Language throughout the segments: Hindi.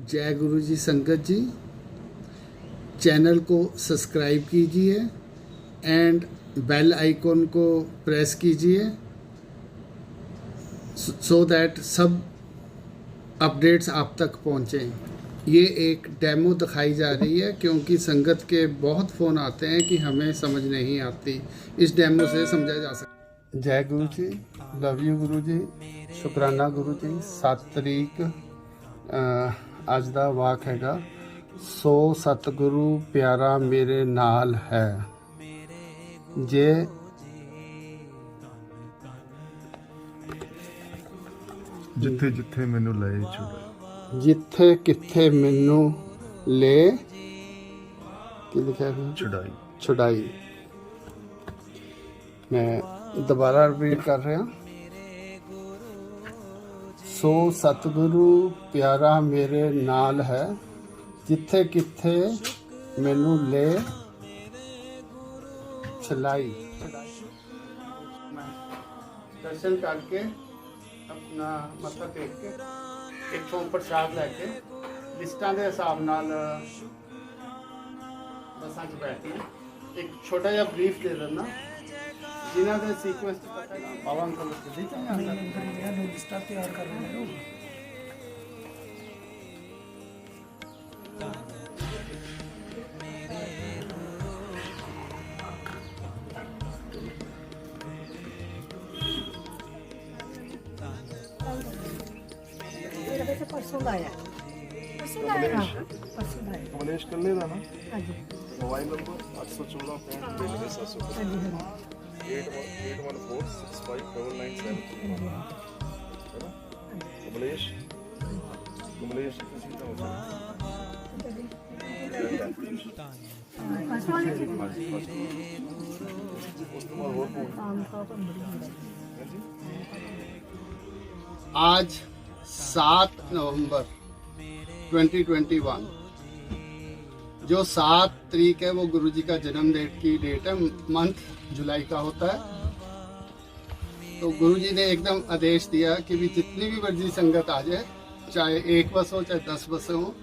जय गुरु जी संगत जी, चैनल को सब्सक्राइब कीजिए एंड बेल आइकॉन को प्रेस कीजिए सो दैट सब अपडेट्स आप तक पहुंचें। ये एक डेमो दिखाई जा रही है क्योंकि संगत के बहुत फ़ोन आते हैं कि हमें समझ नहीं आती। इस डेमो से समझा जा सकता। जय गुरु जी, लव यू गुरु जी, शुकराना गुरु जी। 7 तरीक ਅੱਜ ਦਾ ਵਾਕ ਹੈਗਾ, ਸੋ ਸਤਿਗੁਰੂ ਪਿਆਰਾ ਮੇਰੇ ਨਾਲ ਹੈ। ਜੇ ਜਿੱਥੇ ਜਿੱਥੇ ਮੈਨੂੰ ਲਏ ਛੁਡਾਈ, ਜਿੱਥੇ ਕਿੱਥੇ ਮੈਨੂੰ ਲੈ ਕੀ ਲਿਖਿਆ ਹੈ ਛੁਡਾਈ ਛੁਡਾਈ। ਮੈਂ ਦੁਬਾਰਾ ਰਿਪੀਟ ਕਰ ਰਿਹਾ, ਸੋ ਸਤਿਗੁਰੂ ਪਿਆਰਾ ਮੇਰੇ ਨਾਲ ਹੈ, ਜਿੱਥੇ ਕਿੱਥੇ ਮੈਨੂੰ ਲੈ ਚਲਾਈ। दर्शन करके अपना मत्था टेक के इतों प्रसाद लैके लिस्टां दे हिसाब नाल बसां च बैठना। एक छोटा जिहा ब्रीफ दे देना जिन्हां दे सीक्वेंस च पता ना पावन को लिस्टां तैयार कर रहे हैं। परसों लाया कमलेश कल्ले ਦਾ ਨਾ। ਹਾਂਜੀ मोबाइल नंबर 814-814-6597 कमलेश किसी का हो आज 7 नवंबर 2021 जो 7 तारीख है वो गुरु जी का जन्म की डेट है। मंथ जुलाई का होता है। तो गुरु जी ने एकदम आदेश दिया कि भी जितनी भी मर्जी संगत आ जाए, चाहे 1 बस हो चाहे 10 बसें हो,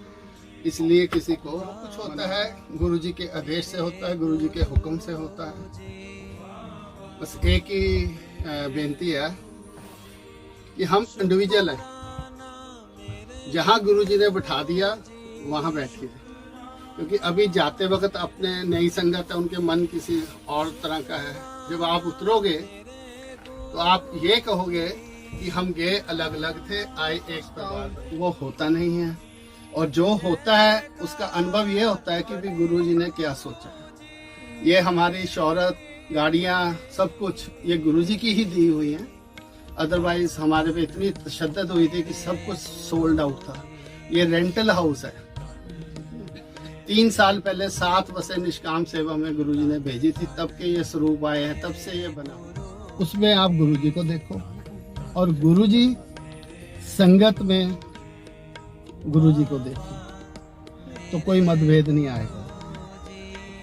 इसलिए किसी को कुछ होता है गुरु जी के आदेश से होता है, गुरु जी के हुक्म से होता है। बस एक ही बेनती है कि हम इंडिविजुअल हैं, जहाँ गुरु जी ने बिठा दिया वहाँ बैठिए, क्योंकि अभी जाते वक्त अपने नई संगत है, उनके मन किसी और तरह का है। जब आप उतरोगे तो आप ये कहोगे कि हम गए अलग अलग थे, आए एक परिवार। वो होता नहीं है, और जो होता है उसका अनुभव ये होता है कि भी गुरु जी ने क्या सोचा है। ये हमारी शोहरत, गाड़ियाँ, सब कुछ ये गुरु जी की ही दी हुई हैं। अदरवाइज हमारे पे इतनी तशद्दद हुई थी कि सब कुछ सोल्ड आउट था। ये रेंटल हाउस है। 3 साल पहले 7 बसें निष्काम सेवा में गुरुजी ने भेजी थी, तब के ये स्वरूप आए हैं, तब से ये बना। उसमें आप गुरुजी को देखो और गुरुजी संगत में गुरुजी को देखो तो कोई मतभेद नहीं आएगा।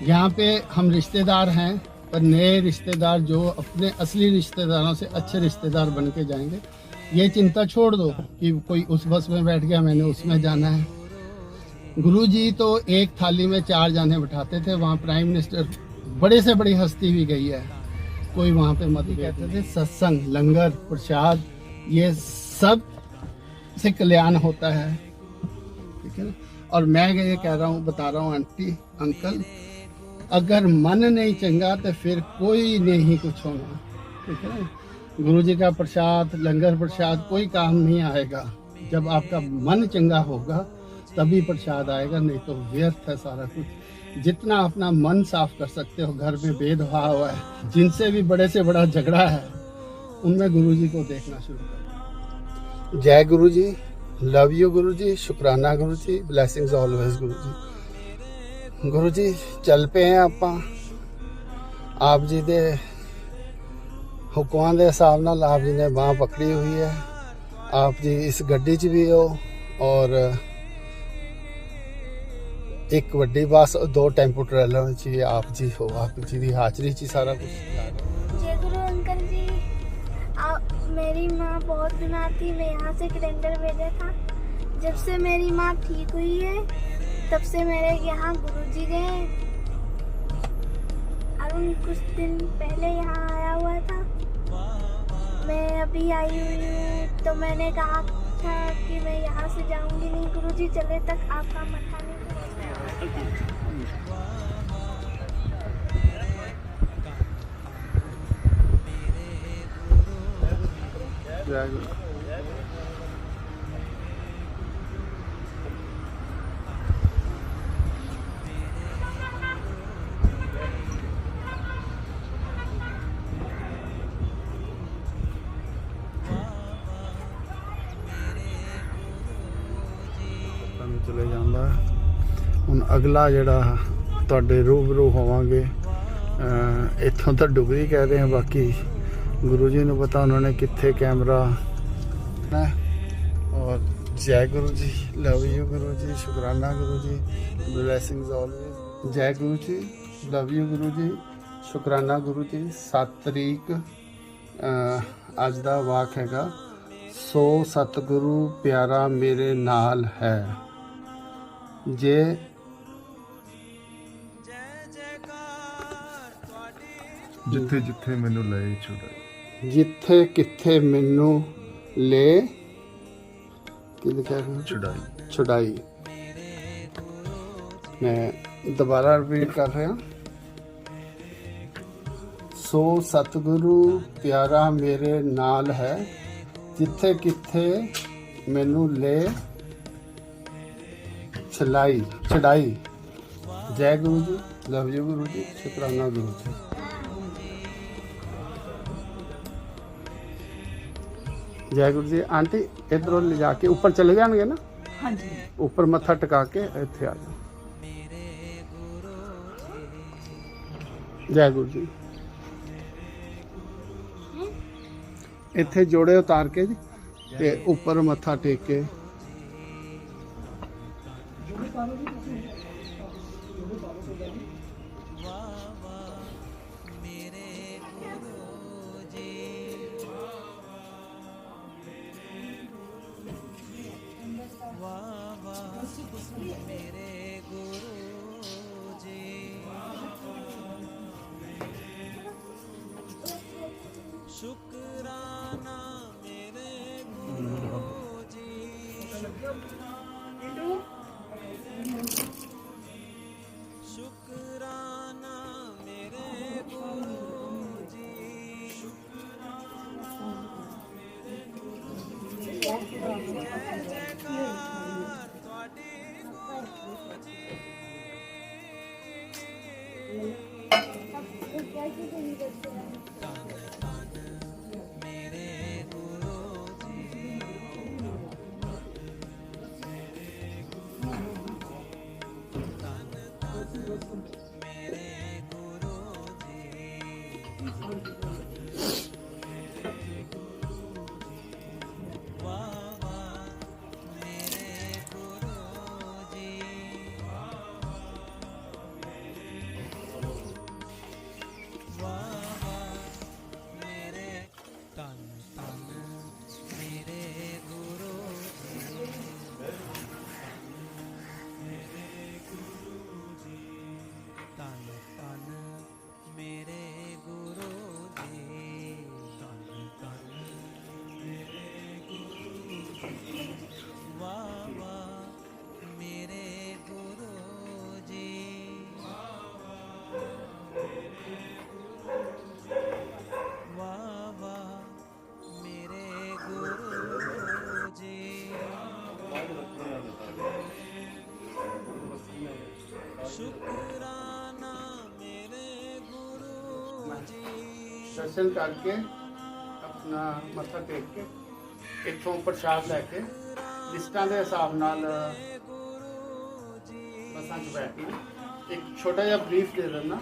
यहाँ पे हम रिश्तेदार हैं, पर नए रिश्तेदार जो अपने असली रिश्तेदारों से अच्छे रिश्तेदार बन के जाएंगे। ये चिंता छोड़ दो कि कोई उस बस में बैठ गया, मैंने उसमें जाना है। गुरुजी तो एक थाली में 4 जाने बिठाते थे। वहाँ प्राइम मिनिस्टर, बड़े से बड़ी हस्ती भी गई है, कोई वहाँ पे मत कहते थे। सत्संग, लंगर, प्रसाद, ये सब से कल्याण होता है, ठीक है ना। और मैं ये कह रहा हूँ, बता रहा हूँ आंटी अंकल, अगर मन नहीं चंगा तो फिर कोई नहीं कुछ होना, ठीक है ना। गुरु जी का प्रसाद, लंगर प्रसाद कोई काम नहीं आएगा। जब आपका मन चंगा होगा तभी प्रसाद आएगा, नहीं तो व्यर्थ है सारा कुछ। जितना अपना मन साफ कर सकते हो, घर में भेदभाव है, जिनसे भी बड़े से बड़ा झगड़ा है, उनमें गुरु जी को देखना शुरू करो। जय गुरु जी, लव यू गुरु जी, शुकराना गुरु जी, ब्लैसिंग्स ऑलवेज गुरु जी। गुरु जी चल पे हैं ਆਪਾਂ आप जी दे हुक्मां दे हिसाब नाल। आप जी ने बांह पकड़ी हुई है। आप जी इस गड्डी च भी हो और एक वड्डी बस, 2 टेंपो ट्रेलर च आप जी हो। आप जी की हाजरी च सारा कुछ। जय गुरु अंकल जी, मेरी माँ बहुत बीमार थी, मैं यहाँ से सिलेंडर भेजा था। जब से मेरी माँ ठीक हुई है तब से मेरे यहाँ गुरुजी गए। अरुण कुछ दिन पहले यहाँ आया हुआ था, मैं अभी आई हुई हूँ। तो मैंने कहा था कि मैं यहाँ से जाऊंगी नहीं, गुरुजी चले तक आपका मथा नहीं। जय गुरु। ਤੁਹਾਨੂੰ ਚਲੇ ਜਾਂਦਾ ਹੁਣ ਅਗਲਾ ਜਿਹੜਾ ਤੁਹਾਡੇ ਰੂਬਰੂ ਹੋਵਾਂਗੇ ਇੱਥੋਂ ਤਾਂ ਡੁਗਰੀ ਕਹਿ ਰਹੇ ਆ, ਬਾਕੀ गुरु जी ने पता उन्होंने कितने कैमरा है। और जय गुरु जी, लव यू गुरु जी, शुक्राना गुरु जी, ब्लेसिंग्स ऑलवेज। जय गुरु जी, लव यू गुरु जी, शुक्राना गुरु जी। 7 तरीक अज दा वाक हैगा, सो सतगुरु प्यारा मेरे नाल है। जे ਜਿੱਥੇ ਜਿੱਥੇ ਮੈਨੂੰ ਲਏ ਛੁਡਾਈ, जिथे किथे मैनू ले की लिखा है ਛੁਡਾਈ। छुड़ाई। मैं दोबारा रिपीट कर रहा, सो सतगुरु प्यारा मेरे नाल है, जिथे किथे मैनू ले छलाई छड़ाई। जय गुरु जी, लव यू गुरु जी, शुक्राना गुरु जी। जय गुरु जी। आंटी इधरों ले जाके ऊपर चले जाएंगे ना, हाँ जी। ऊपर मत्था टिका के इत्थे आ जाओ। जय गुरु जी। इत्थे जोड़े उतार के जी ते ऊपर मत्था टेक के दर्शन करके अपना मत्था टेक के इतों प्रसाद लैके लिस्टां के हिसाब नाल बसां च बैठना। एक छोटा जिहा ब्रीफ दे देना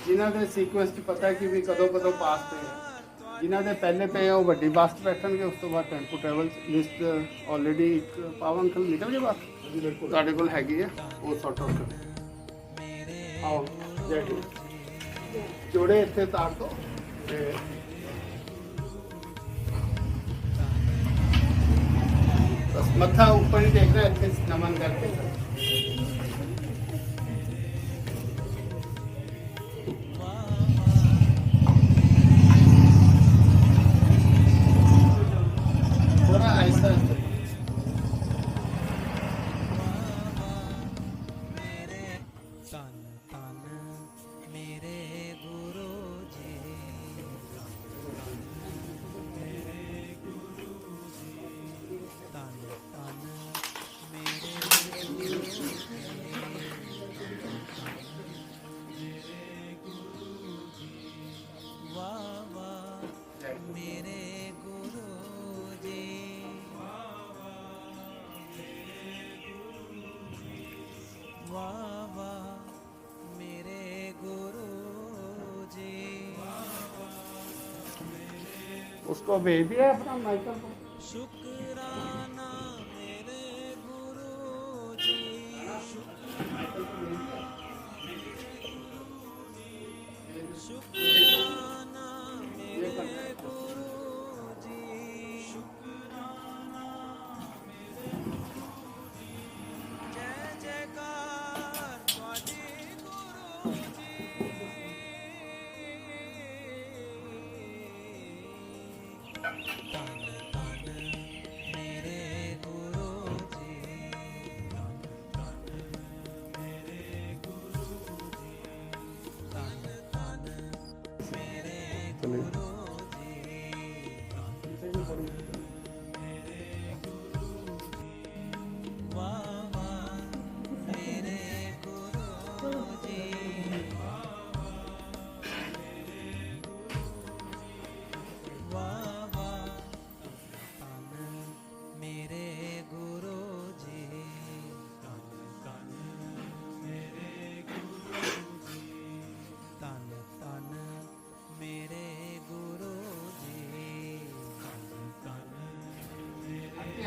जिन्हां दे सीक्वेंस च पता है कि भी कदों कदों पास पे है, जिन्हां दे पहले पे है वो वड्डी बस च बैठणगे, उस तो बाद टेंपो ट्रैवल लिस्ट ऑलरेडी एक पावन अंकल निकल गए बस तुहाडे कोल हैगी है वो सॉर्ट आउट कर आओ। जय गुरु। जोड़े इत्थे तार दो ते बस मत्था ऊपर ही देख रहे हैं, अच्छे नमन करके। थोड़ा ऐसा उसको भेज दिया अपना माइकल को।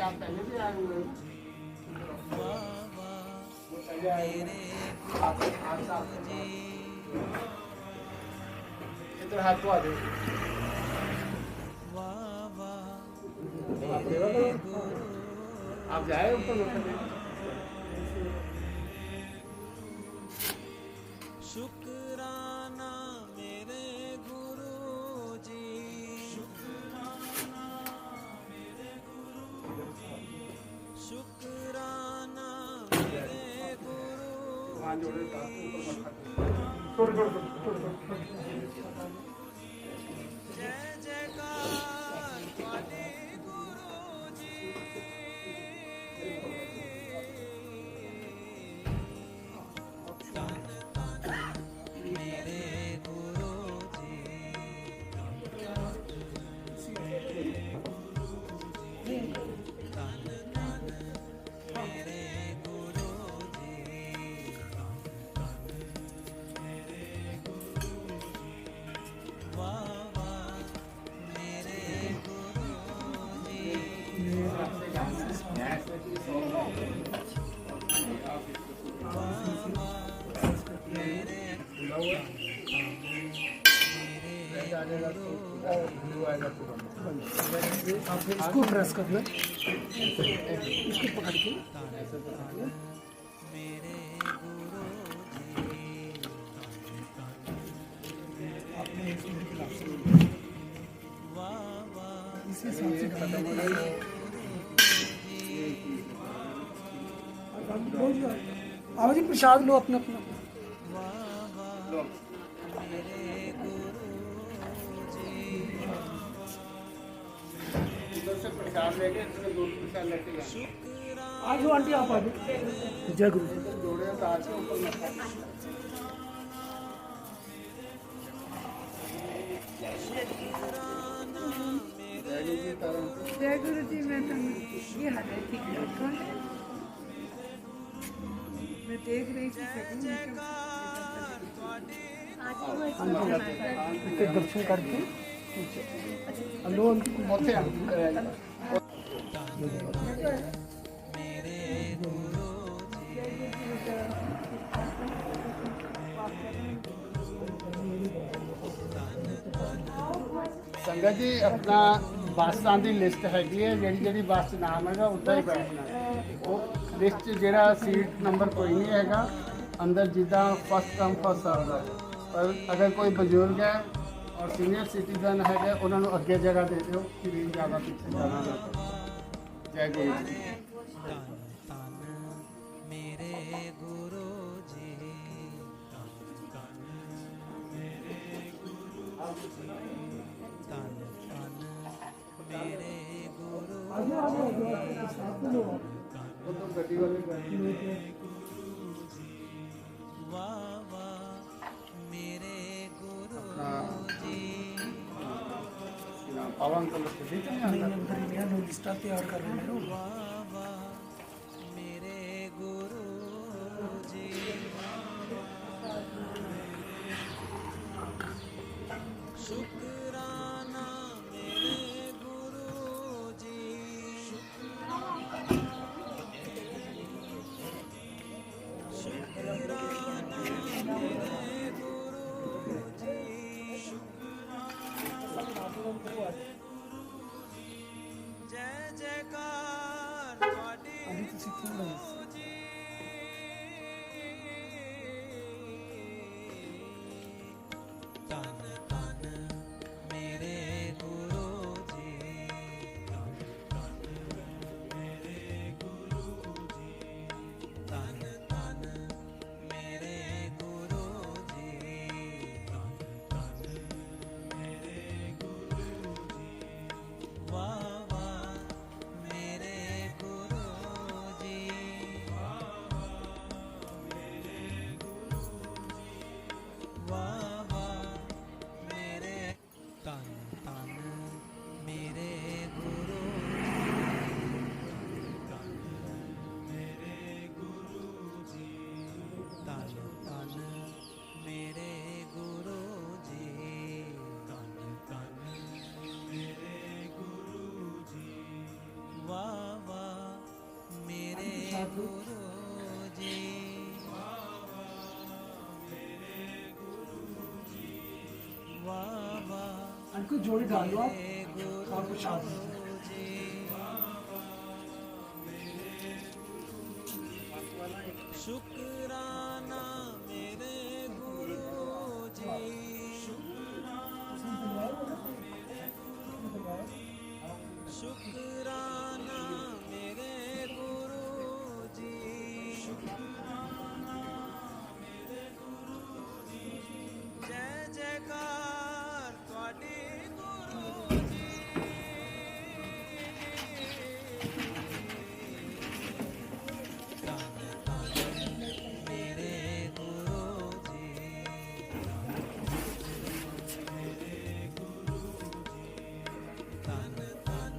आप पहले भी आए हुए हैं। इधर हाथ को आ जाओ। आप जाए ऊपर शुक्राना मेरे गुरुजी, शुक्राना मेरे जय जयकार वाले गुरुजी, तन तन मेरे गुरुजी, तन तन मेरे गुरुजी, वाह वाह मेरे गुरुजी, आप इसको प्रेस करना, इसको पकड़ के मेरे गुरुजी, वाह वाह इसी हिसाब से आओ जी, प्रसाद लो अपना अपना। इधर से प्रसाद लेके इसमें दो प्रसाद लेके जाए। आ जाओ आंटी, आप आ जाओ। जय गुरु जी। जोड़े उतार के ऊपर मत्था। जय गुरु जी। मैं ये हाल है, ठीक है, कौन है? मैं देख रही थी के दर्शन करके लो संगत जी अपना ਬੱਸਾਂ ਦੀ ਲਿਸਟ ਹੈਗੀ ਹੈ, ਜਿਹੜੀ ਜਿਹੜੀ ਬੱਸ 'ਚ ਨਾਮ ਹੈਗਾ ਉੱਦਾਂ ਹੀ ਬੈਠਣਾ ਹੈ। ਉਹ ਲਿਸਟ 'ਚ ਜਿਹੜਾ ਸੀਟ ਨੰਬਰ ਕੋਈ ਨਹੀਂ ਹੈਗਾ ਅੰਦਰ, ਜਿੱਦਾਂ ਫਸਟ ਕਮ ਫਸਟ ਸਰਵ ਹੈ। ਪਰ ਅਗਰ ਕੋਈ ਬਜ਼ੁਰਗ ਹੈ ਔਰ ਸੀਨੀਅਰ ਸਿਟੀਜ਼ਨ ਹੈਗੇ, ਉਹਨਾਂ ਨੂੰ ਅੱਗੇ ਜਗ੍ਹਾ ਦੇ ਦਿਓ ਕਿ ਵੀ ਜ਼ਿਆਦਾ ਪਿੱਛੇ ਜਾਣਾ ਨਾ ਪਵੇ। ਜੈ ਗੁਰੂ ਜੀ। ਮੇਰੇ ਗੁਰੂ ਜੀ ਤਨ ਤਨ ਮੇਰੇ ਗੁਰੂ ਉਦੋਂ ਗੱਡੀ ਵਾਲੇ ਬੈਠੇ ਵਾਹ ਵਾਹ ਮੇਰੇ ਗੁਰੂ ਜੀ ਪਵਨ ਕੋਲ ਗੱਡੀ ਤੇ ਨਹੀਂ ਆਉਂਦਾ। अंदर ही लिया, लिस्टा तैयार कर रहे हैं। ਵਾਹ ਵਾਹ ਮੇਰੇ ਗੁਰੂ ਜੀ ਸ਼ੁਕਰਾਨਾ ਮੇਰੇ ਗੁਰੂ ਜੀ ਸ਼ੁਕਰਾਨਾ ਮੇਰੇ ਗੁਰੂ ਜੀ ਜੈ ਜੈਕਾਰ ਤੁਹਾਡੀ अभी तो सीखना है। ਗੁਰੂ ਜੀ ਤਨ ਤਨ ਮੇਰੇ ਗੁਰੂ ਜੀ ਤਨ ਤਨ ਮੇਰੇ ਗੁਰੂ ਜੀ ਵਾਹ ਵਾਹ ਮੇਰੇ ਗੁਰੂ ਜੀ ਵਾਹ ਵਾਹ ਮੇਰੇ ਤਨ ਤਨ ਮੇਰੇ ਗੁਰੂ ਤਨ ਤਨ ਮੇਰੇ ਗੁਰੂ ਜੀ ਵਾਹ ਵਾਹ ਮੇਰੇ ਗੁਰੂ ਜੀ ਵਾਹ ਵਾਹ अंकल जोड़ी डाल लो आप और कुछ आप ਸ਼ੁਕਰਾਨਾ ਮੇਰੇ ਗੁਰੂ ਜੀ ਸ਼ੁਕਰਾਨਾ ਮੇਰੇ ਗੁਰੂ ਜੀ ਜੈ ਜੈਕਾਰ ਤੁਹਾਡੀ ਗੁਰੂ ਜੀ ਤਨ ਤਨ ਮੇਰੇ ਗੁਰੂ ਜੀ ਤਨ ਤਨ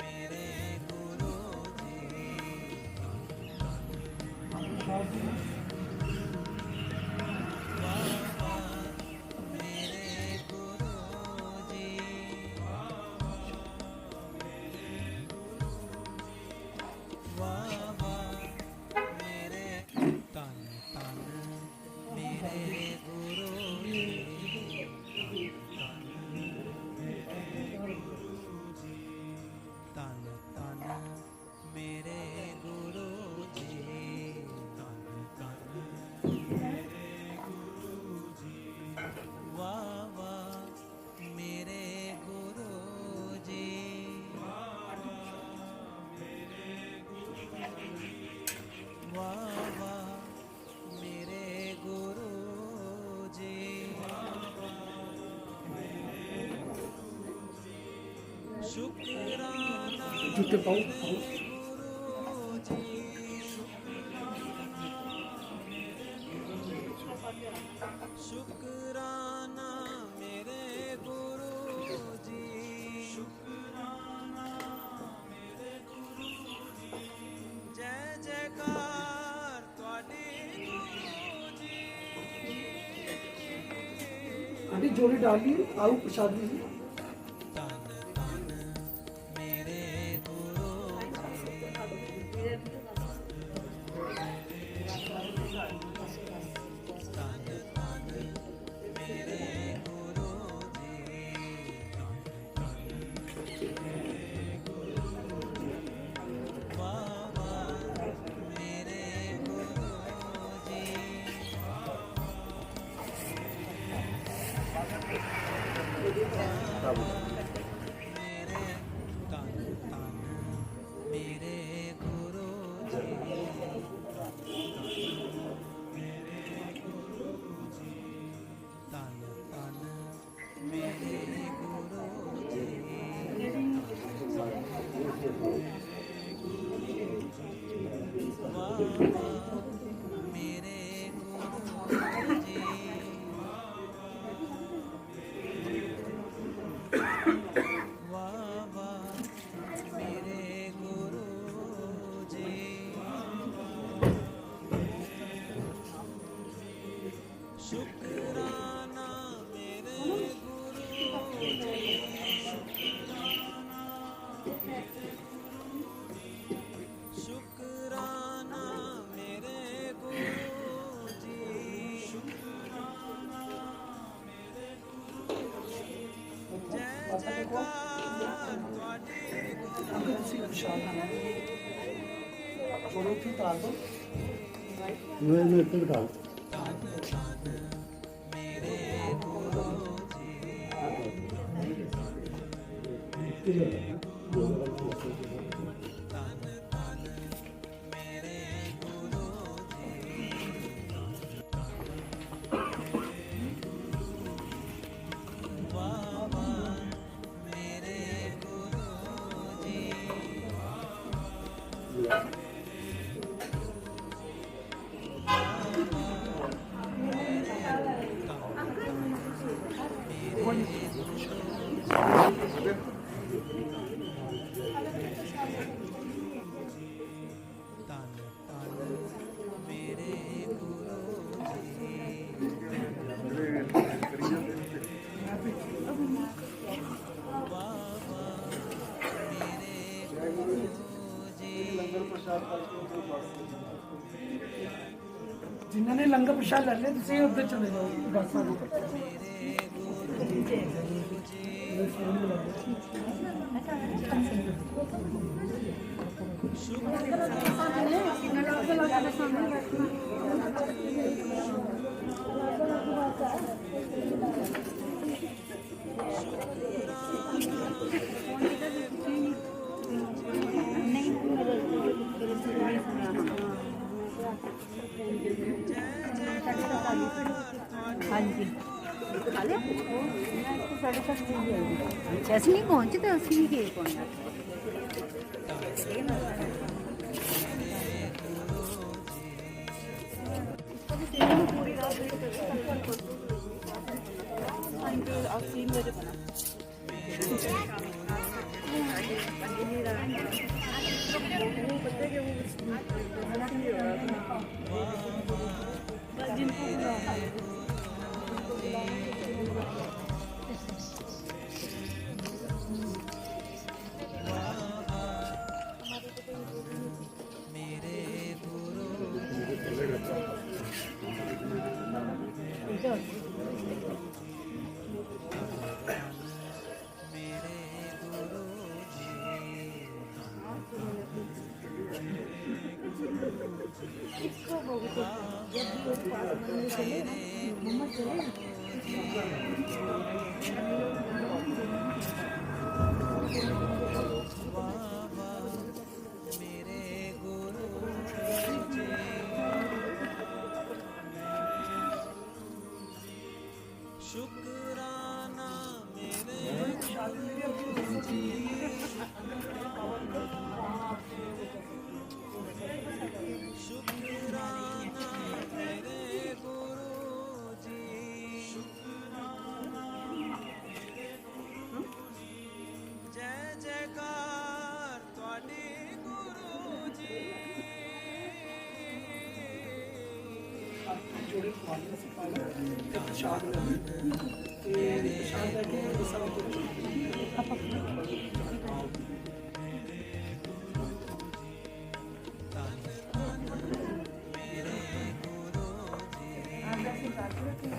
ਮੇਰੇ ਗੁਰੂ ਜੀ ਵਾਹ ਵਾਹ ਮੇਰੇ ਗੁਰੂ ਜੀ ਵਾਹ ਵਾਹ ਮੇਰੇ ਤਨ ਤਨ ਮੇਰੇ ਗੁਰੂ ਜੀ ਤਨ ਤਨ ਮੇਰੇ ਗੁਰੂ ਜੀ ਵਾਹ ਵਾਹ ਮੇਰੇ ਗੁਰੂ ਜੀ ਵਾਹ ਵਾਹ ਮੇਰੇ ਗੁਰੂ ਜੀ ਸ਼ੁਕਰਾਨਾ जूते पाओ ਗੁਰੂ ਜੀ ਸ਼ੁਕਰਾਨਾ ਮੇਰੇ ਗੁਰੂ ਜੀ ਸ਼ੁਕਰਾਨਾ ਮੇਰੇ ਗੁਰੂ ਜੀ ਜੈ ਜੈਕਾਰ ਤੁਹਾਡੀ ਗੁਰੂ ਜੀ आंटी जोड़ी डाल ली, आओ प्रसाद लीजिए। ਤਨ ਤਨ ਮੇਰੇ ਗੁਰੂ ਤਨ ਤਨ ਮੇਰੇ ਗੁਰੂ ਜੀ जिन्होंने लंगर प्रसाद ले लिया तुम उधर चले जाओ बस हाँ जी खा लिया साढ़े 7 बजे ਅਸੀਂ ਨਹੀਂ ਪਹੁੰਚਦੇ ਅਸੀਂ ਨਹੀਂ ਗਏ ਪਹੁੰਚਣਾ शुक्राना मेरे शुक्राना मेरे गुरुजी जय जयकार ਤੁਹਾਡੀ गुरुजी जोड़े पानी से पानी प्रसाद प्रसाद करके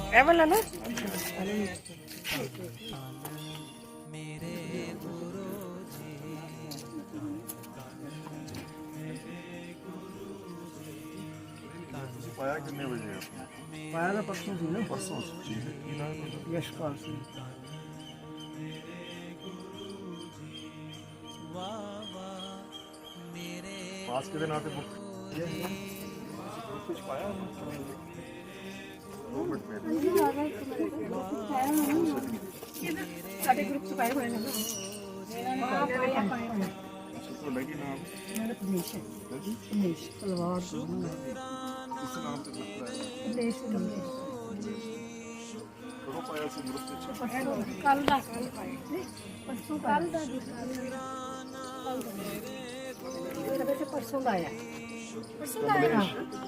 ਇਹ ਵਾਲਾ ਨਾ ਤੁਸੀਂ ਪਾਇਆ ਕਿੰਨੇ ਵਜੇ ਆ? पाया था परसों थी ना ਪਰਸੋਂ ਠੀਕ ਹੈ ਕੀ ਨਾਮ ਹੈ? यशपाल सिंह ਪਾਸ ਕਿਹਦੇ ਨਾਂ ਤੇ ਬੁੱਕ ਕੁਝ ਪਾਇਆ 2 ਮਿੰਟ ਮੇਰੇ ਸਾਡੇ ਗਰੁੱਪ ਚ ਪਾਏ ਹੋਏ ਨੇ ਤੋਂ ਲੱਗੀ ਨਾਮ मेरा दिनेश है ਹਾਂਜੀ दिनेश तलवार ਇਸ ਨਾਮ ਤੇ ਬੁੱਕ ਪਾਇਆ दिनेश ਕਦੋਂ ਪਾਇਆ ਸੀ ਗਰੁੱਪ ਵਿੱਚ कल का कल पाए परसों कल का परसों का आया परसों का आया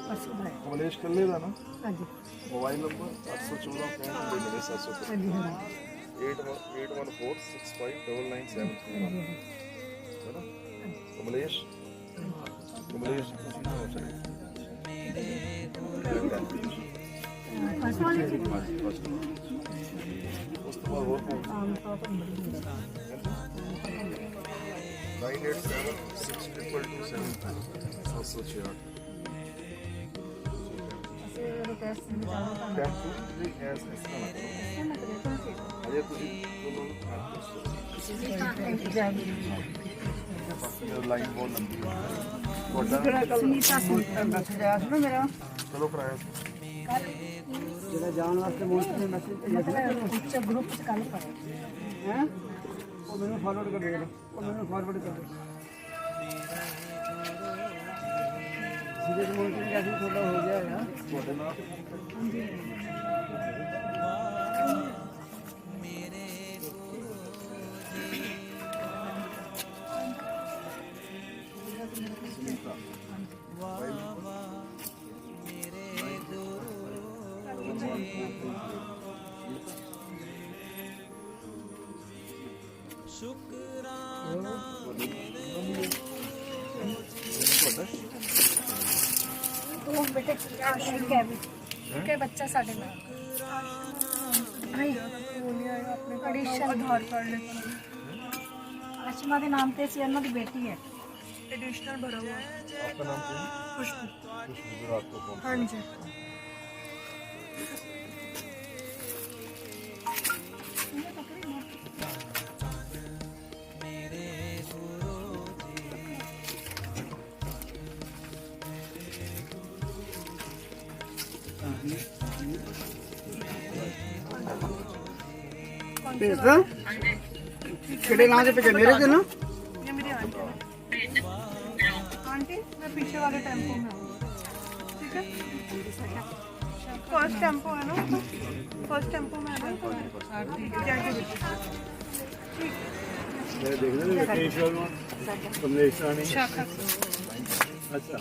परसों का आया ਕਮਲੇਸ਼ ਕੱਲੇ ਦਾ ਨਾ हाँ जी ਮੋਬਾਈਲ ਨੰਬਰ 814 हाँ जी हाँ 8114659973 है ना कमलेश कमलेश ਤੁਸੀਂ ਨਾ ਹੋ ਸਕਦੇ ਉਸ ਤੋਂ ਬਾਅਦ ਹੋਰ ਕੌਣ? 98762227 ਟੈਂਪੂ ਦੀ ਐਸ ਇਸ ਤਰ੍ਹਾਂ ਨਾ ਕਰੋ ਅਜੇ ਤੁਸੀਂ ਦੋਨੋਂ ਲਾਈਨ ਬਹੁਤ ਲੰਬੀ ਹੈ ਤੁਹਾਡਾ मेरा ਚਲੋ ਕਰਾਇਆ ਜਿਹੜਾ ਜਾਣ ਵਾਸਤੇ ਮੋਸਟ ਨੇ ਮੈਸੇਜ ਭੇਜਿਆ ਸੀ ਨਾ ਗਰੁੱਪ ਚ ਕੱਲ ਪਾਇਆ ਹੈ ਉਹ ਮੈਨੂੰ ਫਾਰਵਰਡ ਕਰ ਦੇਗਾ ਉਹ ਮੈਨੂੰ ਫਾਰਵਰਡ ਕਰ ਦੇ ਜਿਹਦੇ ਮੋਸਟ ਨੇ ਕਾਫੀ ਥੋੜਾ ਹੋ ਗਿਆ ਹੈ ਤੁਹਾਡੇ ਨਾਲ ਉਹ ਬੇਟੇ ਆਸ਼ਿਕ ਹੈ ਵੀ ਕਿ ਬੱਚਾ ਸਾਡੇ ਨਾਲ ਆਈ ਆਪਣੇ ਐਡੀਸ਼ਨ ਆਧਾਰ ਕਾਰਡ ਲੈ ਆਸ਼ਮਾ ਦੇ ਨਾਮ ਤੇ ਸੀ ਉਹਨਾਂ ਦੀ ਬੇਟੀ ਹੈ ਐਡੀਸ਼ਨਲ ਭਰਾ हुआ आपका नाम क्या है? खुशबू गुजरात को कौन हाँ जी ਭੇਜਦਾ ਕਿਹੜੇ ਨਾਂ ਤੇ ਭੇਜੇ ਮੇਰੇ ਤੇ ਨਾ ये मेरी आंटी है आंटी मैं पीछे वाले टेम्पो में हूँ ठीक है फर्स्ट टेम्पो है ना फर्स्ट टेम्पो में है ना मैं देख रहा हूँ केशव कमलेश रानी शाखा अच्छा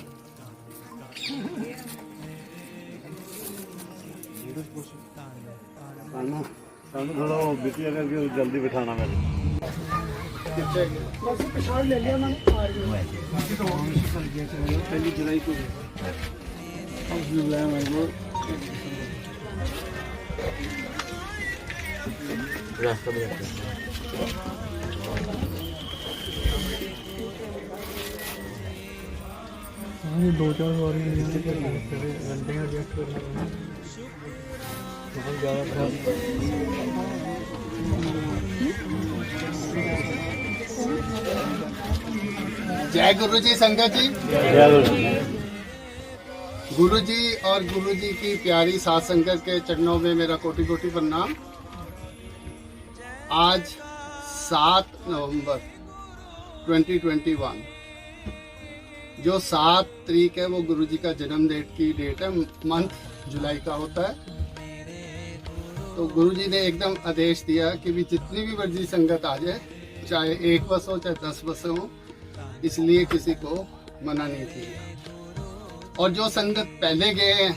ਸਾਨੂੰ ਥੋੜਾ ਬਿਟੀਆ ਕਰਕੇ ਜਲਦੀ ਬਿਠਾਣਾ ਮੈਨੂੰ बस पिछाड़ ले लिया मैंने पहली जुलाई को रास्ता में दो चार सवारी घंटे में एडजस्ट करना बहुत ज़्यादा खराब जय गुरु जी संगत जी गुरु जी और गुरु जी की प्यारी सात संगत के चरणों में मेरा कोटि कोटि प्रणाम। आज 7 नवंबर 2021 जो 7 तारीख है वो गुरु जी का जन्म की डेट है, मंथ जुलाई का होता है। तो गुरु जी ने एकदम आदेश दिया कि भी जितनी भी मर्जी संगत आ जाए, चाहे 1 बस हो चाहे 10 बस हो, इसलिए किसी को मना नहीं किया। और जो संगत पहले गए हैं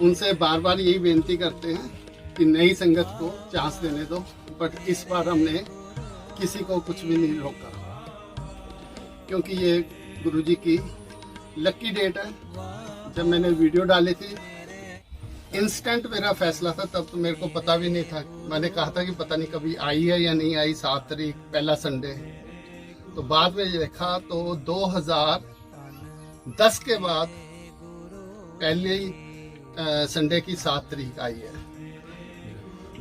उनसे बार बार यही बेनती करते हैं कि नई संगत को चांस देने दो, बट इस बार हमने किसी को कुछ भी नहीं रोका क्योंकि ये गुरुजी की लकी डेट है। जब मैंने वीडियो डाली थी इंस्टेंट मेरा फैसला था, तब तो मेरे को पता भी नहीं था। मैंने कहा था कि पता नहीं कभी आई है या नहीं आई, 7 तारीख पहला संडे। तो बाद में देखा तो 2010 के बाद पहले संडे की 7 तारीख आई है।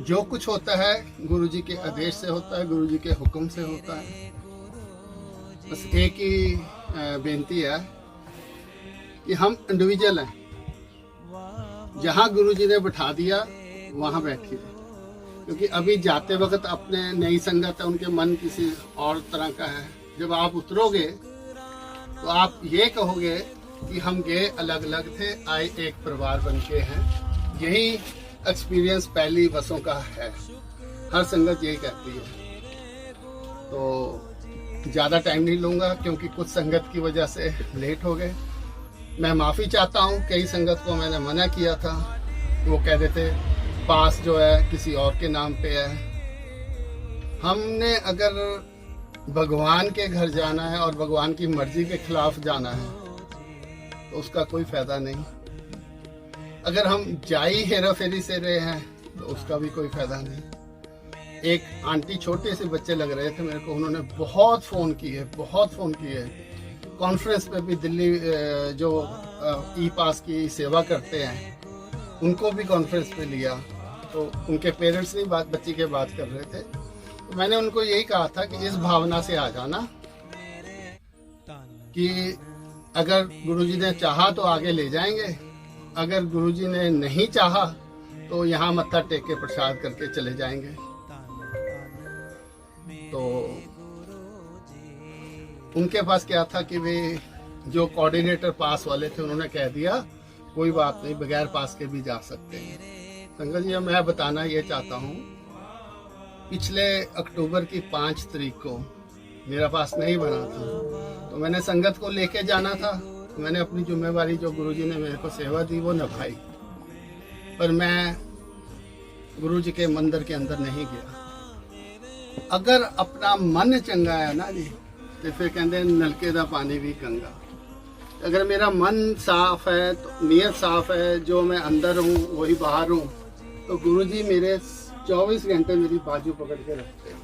जो कुछ होता है गुरुजी के आदेश से होता है, गुरुजी के हुक्म से होता है। बस एक ही बेनती है कि हम इंडिविजुअल हैं, जहाँ गुरुजी ने बिठा दिया वहाँ बैठिए। क्योंकि अभी जाते वक्त अपने नई संगत है, उनके मन किसी और तरह का है। जब आप उतरोगे तो आप ये कहोगे कि हम गए अलग अलग थे, आए एक परिवार बन के हैं। यही एक्सपीरियंस पहली बसों का है, हर संगत यही कहती है। तो ज़्यादा टाइम नहीं लूँगा क्योंकि कुछ संगत की वजह से लेट हो गए। मैं माफ़ी चाहता हूँ, कई संगत को मैंने मना किया था, वो कह देते पास जो है किसी और के नाम पे है। हमने अगर भगवान के घर जाना है और भगवान की मर्जी के खिलाफ जाना है तो उसका कोई फायदा नहीं। अगर हम जाई हेरा फेरी से रहे हैं तो उसका भी कोई फायदा नहीं। एक आंटी, छोटे से बच्चे लग रहे थे मेरे को, उन्होंने बहुत फ़ोन किए, कॉन्फ्रेंस पे भी दिल्ली जो ई पास की सेवा करते हैं उनको भी कॉन्फ्रेंस पे लिया। तो उनके पेरेंट्स भी बच्ची के बात कर रहे थे। तो मैंने उनको यही कहा था कि इस भावना से आ जाना कि अगर गुरुजी ने चाहा तो आगे ले जाएंगे, अगर गुरुजी ने नहीं चाहा तो यहाँ मत्था टेक के प्रसाद करके चले जाएंगे। तो उनके पास क्या था कि वे जो कोऑर्डिनेटर पास वाले थे उन्होंने कह दिया कोई बात नहीं, बगैर पास के भी जा सकते हैं। संगत जी, मैं बताना ये चाहता हूँ, पिछले अक्टूबर की 5 तारीख को मेरा पास नहीं बना था, तो मैंने संगत को लेके जाना था। तो मैंने अपनी जिम्मेवारी जो गुरुजी ने मेरे को सेवा दी वो निभाई, पर मैं गुरुजी के मंदिर के अंदर नहीं गया। अगर अपना मन चंगा है ना जी, तो फिर कहते नलके का पानी भी कंगा। अगर मेरा मन साफ है, तो नीयत साफ है, जो मैं अंदर हूँ वही बाहर हूँ, तो गुरुजी मेरे 24 घंटे मेरी बाजू पकड़ के रखते हैं,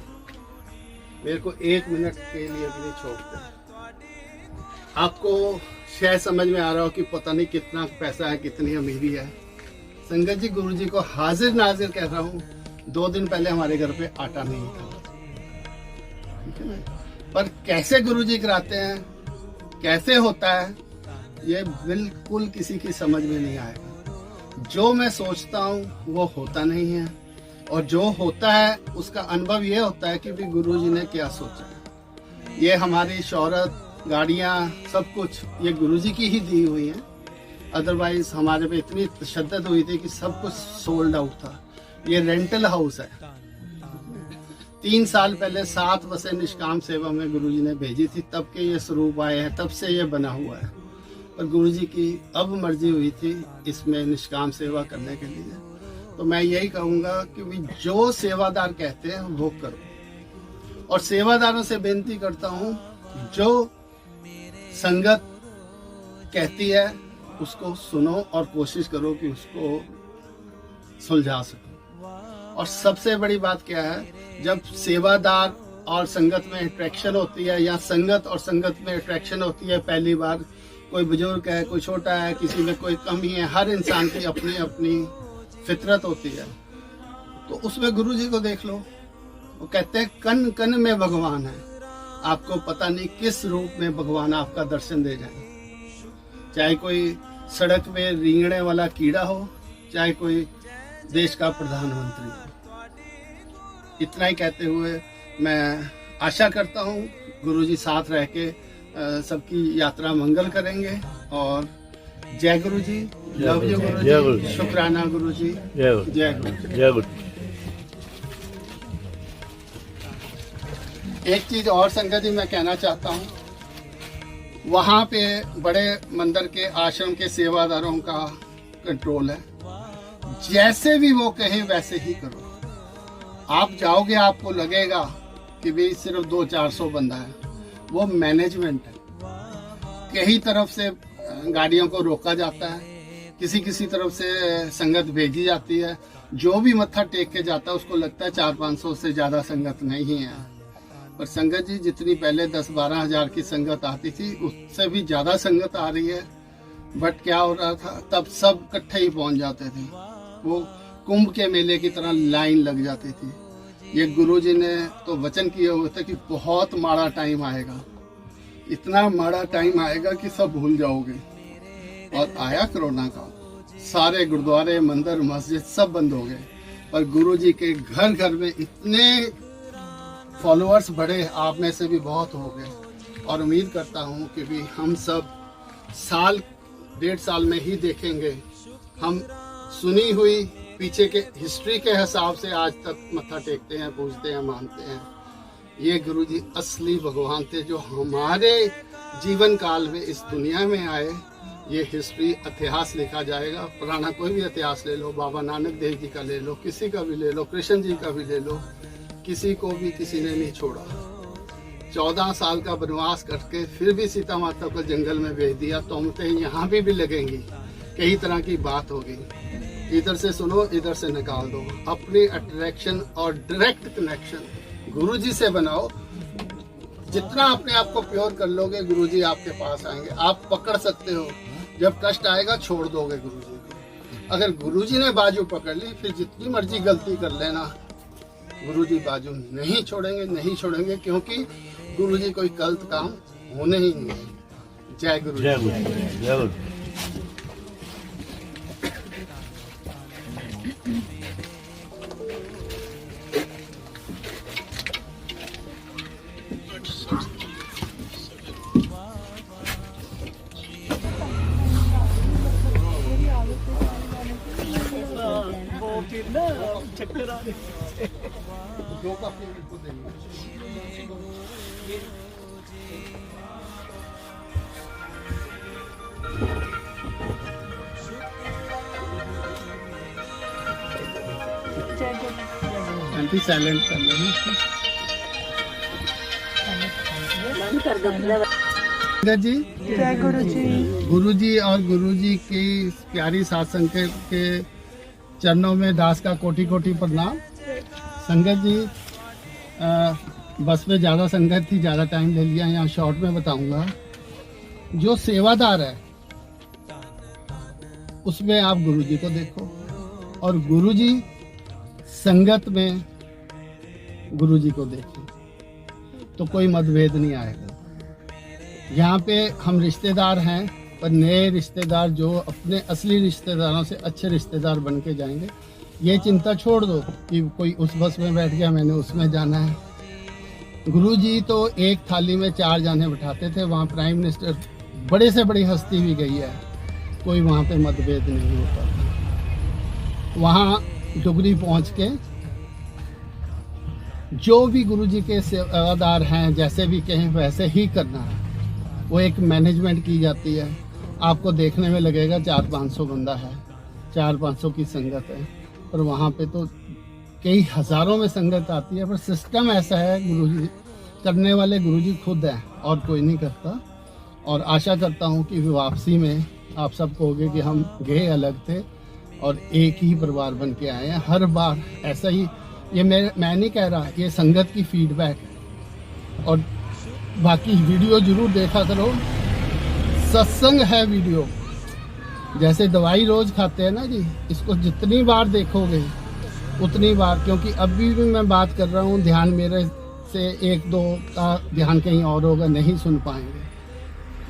मेरे को 1 मिनट के लिए भी नहीं छोड़ते। आपको शायद समझ में आ रहा हो कि पता नहीं कितना पैसा है, कितनी अमीरी है। संगत जी, गुरुजी को हाजिर नाजिर कह रहा हूँ, 2 दिन पहले हमारे घर पे आटा नहीं था, ठीक है ना। पर कैसे गुरुजी कराते हैं, कैसे होता है, ये बिल्कुल किसी की समझ में नहीं आएगा। जो मैं सोचता हूँ वो होता नहीं है, और जो होता है उसका अनुभव ये होता है कि भी गुरुजी ने क्या सोचा है। ये हमारी शोहरत, गाड़ियाँ, सब कुछ ये गुरुजी की ही दी हुई हैं। अदरवाइज हमारे पे इतनी तशद्दद हुई थी कि सब कुछ सोल्ड आउट था। ये रेंटल हाउस है। 3 साल पहले 7 बसें निष्काम सेवा में गुरुजी ने भेजी थी, तब के ये स्वरूप आए हैं, तब से ये बना हुआ है। पर गुरुजी की अब मर्जी हुई थी इसमें निष्काम सेवा करने के लिए। तो मैं यही कहूँगा कि जो सेवादार कहते हैं वो करो, और सेवादारों से बेनती करता हूँ जो संगत कहती है उसको सुनो और कोशिश करो कि उसको सुलझा सको। और सबसे बड़ी बात क्या है, जब सेवादार और संगत में अट्रैक्शन होती है, या संगत और संगत में अट्रैक्शन होती है, पहली बार कोई बुजुर्ग है, कोई छोटा है, किसी में कोई कमी है, हर इंसान की अपनी अपनी फितरत होती है। तो उसमें गुरुजी को देख लो, वो कहते हैं कन कन में भगवान है। आपको पता नहीं किस रूप में भगवान आपका दर्शन दे जाए, चाहे कोई सड़क में रेंगने वाला कीड़ा हो, चाहे कोई देश का प्रधानमंत्री हो। इतना ही कहते हुए मैं आशा करता हूँ गुरुजी साथ रह के सबकी यात्रा मंगल करेंगे। और जय गुरु जी, लव यू गुरु जी, शुक्राना गुरु जी, जय गुरु जी। एक चीज और संगत जी मैं कहना चाहता हूँ, वहाँ पे बड़े मंदिर के आश्रम के सेवादारों का कंट्रोल है। जैसे भी वो कहें वैसे ही करो। आप जाओगे, आपको लगेगा कि भाई सिर्फ 200-400 बंदा है, वो मैनेजमेंट है। कई तरफ से गाड़ियों को रोका जाता है, किसी किसी तरफ से संगत भेजी जाती है। जो भी मत्था टेक के जाता है उसको लगता है 400-500 से ज़्यादा संगत नहीं है। पर संगत जी जितनी पहले 10-12 हज़ार की संगत आती थी उससे भी ज़्यादा संगत आ रही है। बट क्या हो रहा था, तब सब इकट्ठे ही पहुंच जाते थे। वो कुंभ के मेले की तरह लाइन लग जाती थी। ये गुरुजी ने तो वचन किए हुए थे कि बहुत माड़ा टाइम आएगा, इतना माड़ा टाइम आएगा कि सब भूल जाओगे। और आया कोरोना का, सारे गुरुद्वारे, मंदिर, मस्जिद सब बंद हो गए। पर गुरुजी के घर घर में इतने फॉलोअर्स बढ़े, आप में से भी बहुत हो गए। और उम्मीद करता हूँ कि भी हम सब साल 1.5 साल में ही देखेंगे। हम सुनी हुई पीछे के हिस्ट्री के हिसाब से आज तक मत्था टेकते हैं, पूजते हैं, मानते हैं। ये गुरुजी असली भगवान थे जो हमारे जीवन काल में इस दुनिया में आए। ये हिस्ट्री, इतिहास लिखा जाएगा। पुराना कोई भी इतिहास ले लो, बाबा नानक देव जी का ले लो, किसी का भी ले लो, कृष्ण जी का भी ले लो, किसी को भी किसी ने नहीं छोड़ा। 14 साल का वनवास करके फिर भी सीता माता को जंगल में भेज दिया। तोमते यहाँ भी लगेंगी, कई तरह की बात होगी। इधर से सुनो, इधर से निकाल दो। अपनी अट्रैक्शन और डायरेक्ट कनेक्शन गुरुजी से बनाओ। जितना अपने आप को प्योर कर लोगे, गुरुजी आपके पास आएंगे। आप पकड़ सकते हो, जब कष्ट आएगा छोड़ दोगे गुरुजी को। अगर गुरुजी ने बाजू पकड़ ली, फिर जितनी मर्जी गलती कर लेना, गुरुजी बाजू नहीं छोड़ेंगे, नहीं छोड़ेंगे, क्योंकि गुरुजी कोई गलत काम होने ही नहीं है। जय गुरु, जय गुरु, जय गुरु। दो कप इनको देंगे। आंटी साइलेंट कर लो। जी जय गुरु जी। गुरुजी और गुरुजी की प्यारी सात संगत के चरणों में दास का कोटि कोटि प्रणाम। संगत जी, बस में ज़्यादा संगत थी, ज़्यादा टाइम ले लिया, यहाँ शॉर्ट में बताऊंगा। जो सेवादार है उसमें आप गुरुजी को देखो, और गुरुजी संगत में गुरुजी को देखो, तो कोई मतभेद नहीं आएगा। यहाँ पे हम रिश्तेदार हैं, पर नए रिश्तेदार जो अपने असली रिश्तेदारों से अच्छे रिश्तेदार बन के जाएंगे। ये चिंता छोड़ दो कि कोई उस बस में बैठ गया, मैंने उसमें जाना है। गुरुजी तो एक थाली में 4 जाने बिठाते थे। वहाँ प्राइम मिनिस्टर, बड़े से बड़ी हस्ती भी गई है, कोई वहाँ पे मतभेद नहीं होता था। वहाँ डुगरी पहुँच के जो भी गुरुजी के सेवादार हैं, जैसे भी कहें वैसे ही करना है। वो एक मैनेजमेंट की जाती है। आपको देखने में लगेगा 400-500 बंदा है, 400-500 की संगत है, पर वहाँ पे तो कई हज़ारों में संगत आती है। पर सिस्टम ऐसा है, गुरुजी करने वाले गुरुजी खुद हैं और कोई नहीं करता। और आशा करता हूँ कि वापसी में आप सब कहोगे कि हम गए अलग थे और एक ही परिवार बन के आए हैं। हर बार ऐसा ही, ये मैं नहीं कह रहा, ये संगत की फीडबैक है। और बाकी वीडियो जरूर देखा करो, सत्संग है वीडियो। जैसे दवाई रोज खाते हैं ना जी, इसको जितनी बार देखोगे उतनी बार, क्योंकि अभी भी मैं बात कर रहा हूँ, ध्यान मेरे से 1-2 का ध्यान कहीं और होगा, नहीं सुन पाएंगे।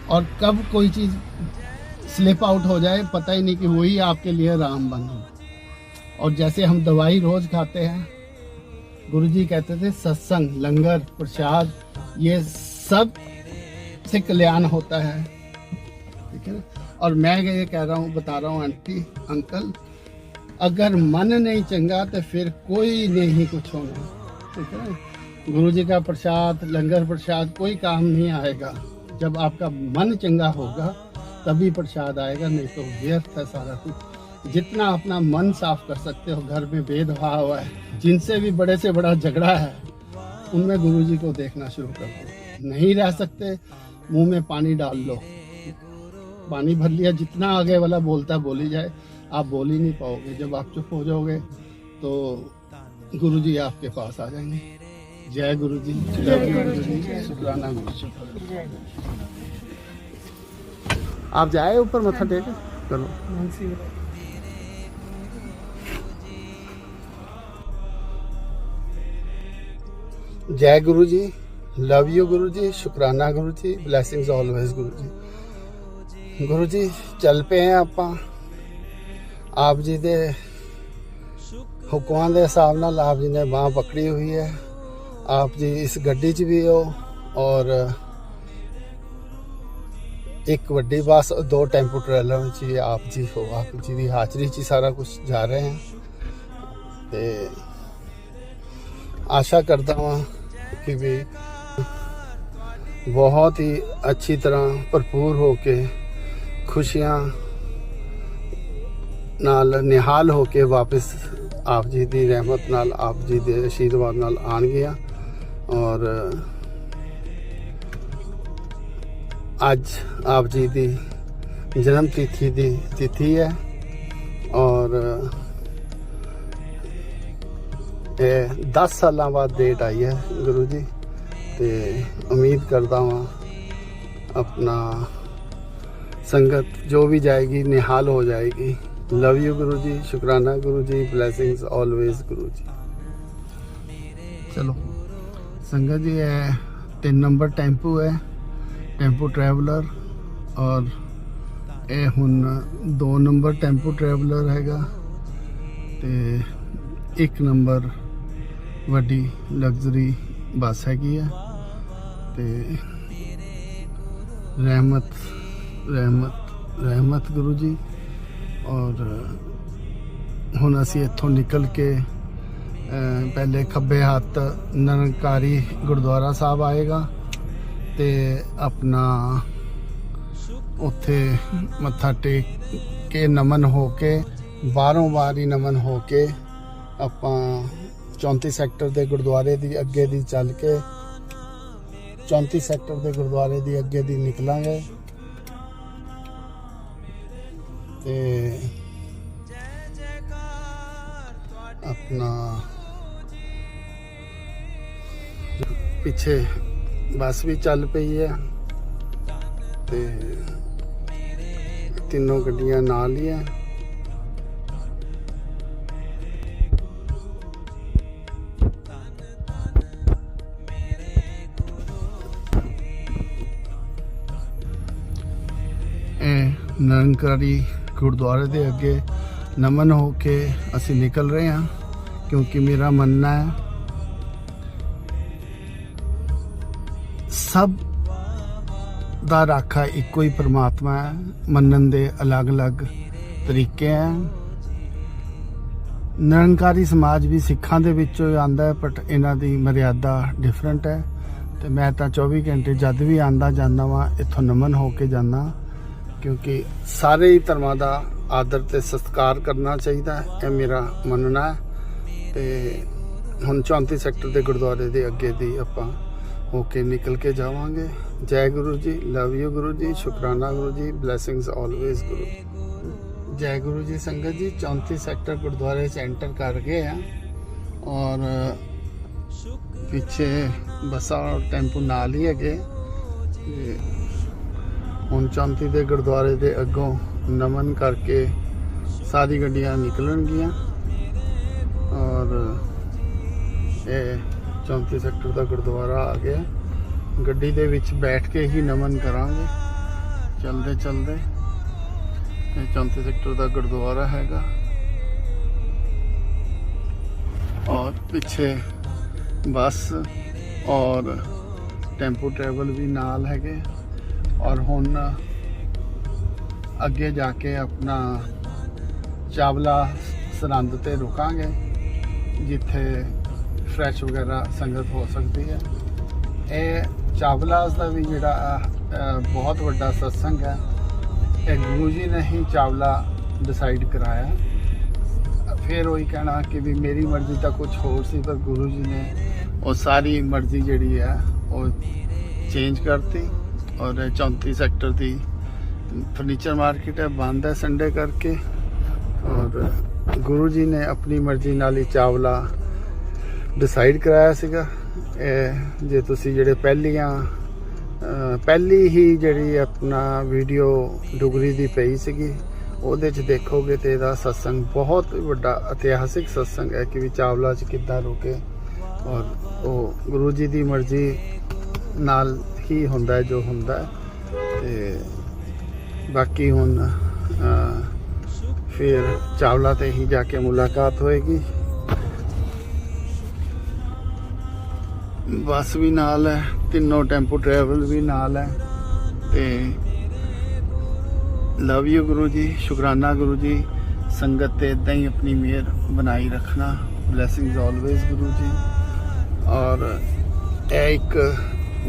और कब कोई चीज़ स्लिप आउट हो जाए पता ही नहीं कि वही आपके लिए रामबन हो। और जैसे हम दवाई रोज खाते हैं, गुरुजी कहते थे सत्संग, लंगर, प्रसाद, ये सब से कल्याण होता है, ठीक है ना। और मैं ये कह रहा हूँ, बता रहा हूँ आंटी अंकल, अगर मन नहीं चंगा तो फिर कोई नहीं कुछ होना, ठीक है ना। गुरुजी का प्रसाद, लंगर प्रसाद कोई काम नहीं आएगा। जब आपका मन चंगा होगा तभी प्रसाद आएगा, नहीं तो व्यर्थ है सारा कुछ। जितना अपना मन साफ कर सकते हो, घर में भेदभाव है, जिनसे भी बड़े से बड़ा झगड़ा है, उनमें गुरुजी को देखना शुरू कर दो। नहीं रह सकते, मुंह में पानी डाल लो, पानी भर लिया, जितना आगे वाला बोलता बोली जाए, आप बोल ही नहीं पाओगे। जब आप चुप हो जाओगे तो गुरु जी आपके पास आ जाएंगे। जय गुरु जी, जय गुरु जी, शुक्राना गुरु जी। आप जाए ऊपर मत्था टेक करो। जय गुरु जी, लव यू गुरु जी, शुक्राना गुरु जी, ब्लैसिंग्स ऑलवेज गुरु जी। गुरु जी ਚੱਲ ਪਏ ਆ ਆਪਾਂ ਆਪ ਜੀ ਦੇ ਹੁਕਮਾਂ ਦੇ ਹਿਸਾਬ ਨਾਲ। ਆਪ ਜੀ ਨੇ ਬਾਂਹ ਪਕੜੀ ਹੋਈ ਹੈ। ਆਪ ਜੀ ਇਸ ਗੱਡੀ 'ਚ ਵੀ ਹੋ ਔਰ ਇੱਕ ਵੱਡੀ ਬੱਸ, 2 ਟੈਂਪੂ ਟਰੈਲਰ ਵਿੱਚ ਹੀ ਆਪ ਜੀ ਹੋ। ਆਪ ਜੀ ਦੀ ਹਾਜ਼ਰੀ 'ਚ ਹੀ ਸਾਰਾ ਕੁਝ ਜਾ ਰਹੇ ਹਾਂ ਤੇ ਆਸ਼ਾ ਕਰਦਾ ਹਾਂ ਕਿ ਵੀ बहुत ही अच्छी तरह भरपूर होके खुशियां नाल निहाल होके वापस आप जी की रहमत नाल, आप जी के आशीर्वाद नाल आन गया। और अज आप जी की जन्म तिथि है और 10 साल बाद डेट आई है गुरु जी। ਤੇ ਉਮੀਦ ਕਰਦਾ ਹਾਂ ਆਪਣਾ ਸੰਗਤ ਜੋ ਵੀ ਜਾਏਗੀ ਨਿਹਾਲ ਹੋ ਜਾਏਗੀ। ਲਵ ਯੂ ਗੁਰੂ ਜੀ, ਸ਼ੁਕਰਾਨਾ ਗੁਰੂ ਜੀ, ਬਲੇਸਿੰਗਸ ਆਲਵੇਜ਼ ਗੁਰੂ ਜੀ। ਚਲੋ ਸੰਗਤ ਜੀ, ਇਹ 3 ਨੰਬਰ ਟੈਂਪੂ ਹੈ, ਟੈਂਪੂ ਟਰੈਵਲਰ। ਔਰ ਇਹ ਹੁਣ 2 ਨੰਬਰ ਟੈਂਪੂ ਟਰੈਵਲਰ ਹੈਗਾ ਤੇ 1 ਨੰਬਰ ਵੱਡੀ ਲਗਜ਼ਰੀ ਬੱਸ ਹੈਗੀ ਆ ਤੇ ਰਹਿਮਤ ਰਹਿਮਤ ਰਹਿਮਤ ਗੁਰੂ ਜੀ। ਔਰ ਹੁਣ ਅਸੀਂ ਇੱਥੋਂ ਨਿਕਲ ਕੇ ਪਹਿਲੇ ਖੱਬੇ ਹੱਥ ਨਿਰੰਕਾਰੀ ਗੁਰਦੁਆਰਾ ਸਾਹਿਬ ਆਏਗਾ ਤੇ ਆਪਣਾ ਉੱਥੇ ਮੱਥਾ ਟੇਕ ਕੇ ਨਮਨ ਹੋ ਕੇ ਬਾਹਰੋਂ ਬਾਹਰ ਹੀ ਨਮਨ ਹੋ ਕੇ ਆਪਾਂ 34 ਸੈਕਟਰ ਦੇ ਗੁਰਦੁਆਰੇ ਦੀ ਅੱਗੇ ਦੀ ਚੱਲ ਕੇ 34 ਸੈਕਟਰ ਦੇ ਗੁਰਦੁਆਰੇ ਦੀ ਅੱਗੇ ਦੀ ਨਿਕਲਾਂਗੇ ਤੇ ਆਪਣਾ ਪਿੱਛੇ ਬੱਸ ਵੀ ਚੱਲ ਪਈ ਹੈ ਤੇ ਤਿੰਨੋਂ ਗੱਡੀਆਂ ਨਾਲ ਹੀ ਹੈ। ਨਿਰੰਕਾਰੀ ਗੁਰਦੁਆਰੇ ਦੇ ਅੱਗੇ ਨਮਨ ਹੋ ਕੇ ਅਸੀਂ ਨਿਕਲ ਰਹੇ ਹਾਂ ਕਿਉਂਕਿ ਮੇਰਾ ਮੰਨਣਾ ਹੈ ਸਭ ਦਾ ਰਾਖਾ ਇੱਕੋ ਹੀ ਪਰਮਾਤਮਾ ਹੈ। ਮੰਨਣ ਦੇ ਅਲੱਗ-ਅਲੱਗ ਤਰੀਕੇ ਹੈ। ਨਿਰੰਕਾਰੀ ਸਮਾਜ ਵੀ ਸਿੱਖਾਂ ਦੇ ਵਿੱਚੋਂ ਆਉਂਦਾ ਹੈ ਬਟ ਇਹਨਾਂ ਦੀ ਮਰਿਆਦਾ ਡਿਫਰੈਂਟ ਹੈ ਤੇ ਮੈਂ ਤਾਂ 24 ਘੰਟੇ ਜਦ ਵੀ ਆਉਂਦਾ ਜਾਂਦਾ ਵਾਂ ਇੱਥੋਂ ਨਮਨ ਹੋ ਕੇ ਜਾਂਦਾ ਕਿਉਂਕਿ ਸਾਰੇ ਹੀ ਧਰਮਾਂ ਦਾ ਆਦਰ ਤੇ ਸਤਿਕਾਰ ਕਰਨਾ ਚਾਹੀਦਾ ਹੈ। ਇਹ ਮੇਰਾ ਮੰਨਣਾ ਹੈ ਤੇ ਹੁਣ 34 ਸੈਕਟਰ ਦੇ ਗੁਰਦੁਆਰੇ ਦੇ ਅੱਗੇ ਦੀ ਆਪਾਂ ਹੋ ਕੇ ਨਿਕਲ ਕੇ ਜਾਵਾਂਗੇ। ਜੈ ਗੁਰੂ ਜੀ, ਲਵ ਯੂ ਗੁਰੂ ਜੀ, ਸ਼ੁਕਰਾਨਾ ਗੁਰੂ ਜੀ, ਬਲੇਸਿੰਗਸ ਆਲਵੇਜ਼ ਗੁਰੂ ਜੀ। ਜੈ ਗੁਰੂ ਜੀ ਸੰਗਤ ਜੀ, 34 ਸੈਕਟਰ ਗੁਰਦੁਆਰੇ 'ਚ ਐਂਟਰ ਕਰ ਗਏ ਆ ਔਰ ਪਿੱਛੇ ਬੱਸਾਂ ਔਰ ਟੈਂਪੂ ਨਾਲ ਹੀ ਹੈਗੇ। ਹੁਣ 34 ਦੇ ਗੁਰਦੁਆਰੇ ਦੇ ਅੱਗੋਂ ਨਮਨ ਕਰਕੇ ਸਾਰੀ ਗੱਡੀਆਂ ਨਿਕਲਣਗੀਆਂ ਔਰ ਇਹ 34 ਸੈਕਟਰ ਦਾ ਗੁਰਦੁਆਰਾ ਆ ਗਿਆ। ਗੱਡੀ ਦੇ ਵਿੱਚ ਬੈਠ ਕੇ ਹੀ ਨਮਨ ਕਰਾਂਗੇ ਚਲਦੇ ਚਲਦੇ। ਇਹ 34 ਸੈਕਟਰ ਦਾ ਗੁਰਦੁਆਰਾ ਹੈਗਾ ਔਰ ਪਿੱਛੇ ਬੱਸ ਔਰ ਟੈਂਪੂ ਟਰੈਵਲ ਵੀ ਨਾਲ ਹੈਗੇ। ਔਰ ਹੁਣ ਅੱਗੇ ਜਾ ਕੇ ਆਪਣਾ ਚਾਵਲਾ ਸਰਹੰਦ ਤੇ ਰੁਕਾਂਗੇ ਜਿੱਥੇ ਫਰੈਸ਼ ਵਗੈਰਾ ਸੰਗਤ ਹੋ ਸਕਦੀ ਹੈ। ਇਹ ਚਾਵਲਾ ਦਾ ਵੀ ਜਿਹੜਾ ਬਹੁਤ ਵੱਡਾ ਸਤਸੰਗ ਹੈ। ਇਹ ਗੁਰੂ ਜੀ ਨੇ ਹੀ ਚਾਵਲਾ ਡਿਸਾਈਡ ਕਰਾਇਆ। ਫਿਰ ਉਹੀ ਕਹਿਣਾ ਕਿ ਵੀ ਮੇਰੀ ਮਰਜ਼ੀ ਤਾਂ ਕੁਝ ਹੋਰ ਸੀ ਪਰ ਗੁਰੂ ਜੀ ਨੇ ਉਹ ਸਾਰੀ ਮਰਜ਼ੀ ਜਿਹੜੀ ਹੈ ਉਹ ਚੇਂਜ ਕਰਤੀ ਔਰ 34 ਸੈਕਟਰ ਦੀ फर्नीचर मार्केट है, बंद है संडे करके। और गुरु जी ने अपनी मर्जी नाल ही चावला डिसाइड कराया सीगा। जे तुसी जेड़े पहली ही ਜਿਹੜੀ अपना वीडियो डुगरी दी पई सीगी ਉਹਦੇ 'ਚ देखोगे तो ਇਹਦਾ सत्संग बहुत ਵੱਡਾ ਇਤਿਹਾਸਿਕ सत्संग है कि भी चावला 'ਚ किद्दां रुके और वो गुरु जी दी मर्जी नाल ही हुंदा है जो हुंदा है। ते बाकी हुण फिर चावला ते ही जाके मुलाकात होएगी। बस भी नाल है, तीनों टेंपो ट्रैवल भी नाल है। ते लव यू गुरु जी, शुकराना गुरु जी। संगत ते इदां ही अपनी मेहर बनाई रखना। ब्लैसिंग्स ऑलवेज गुरु जी। और एक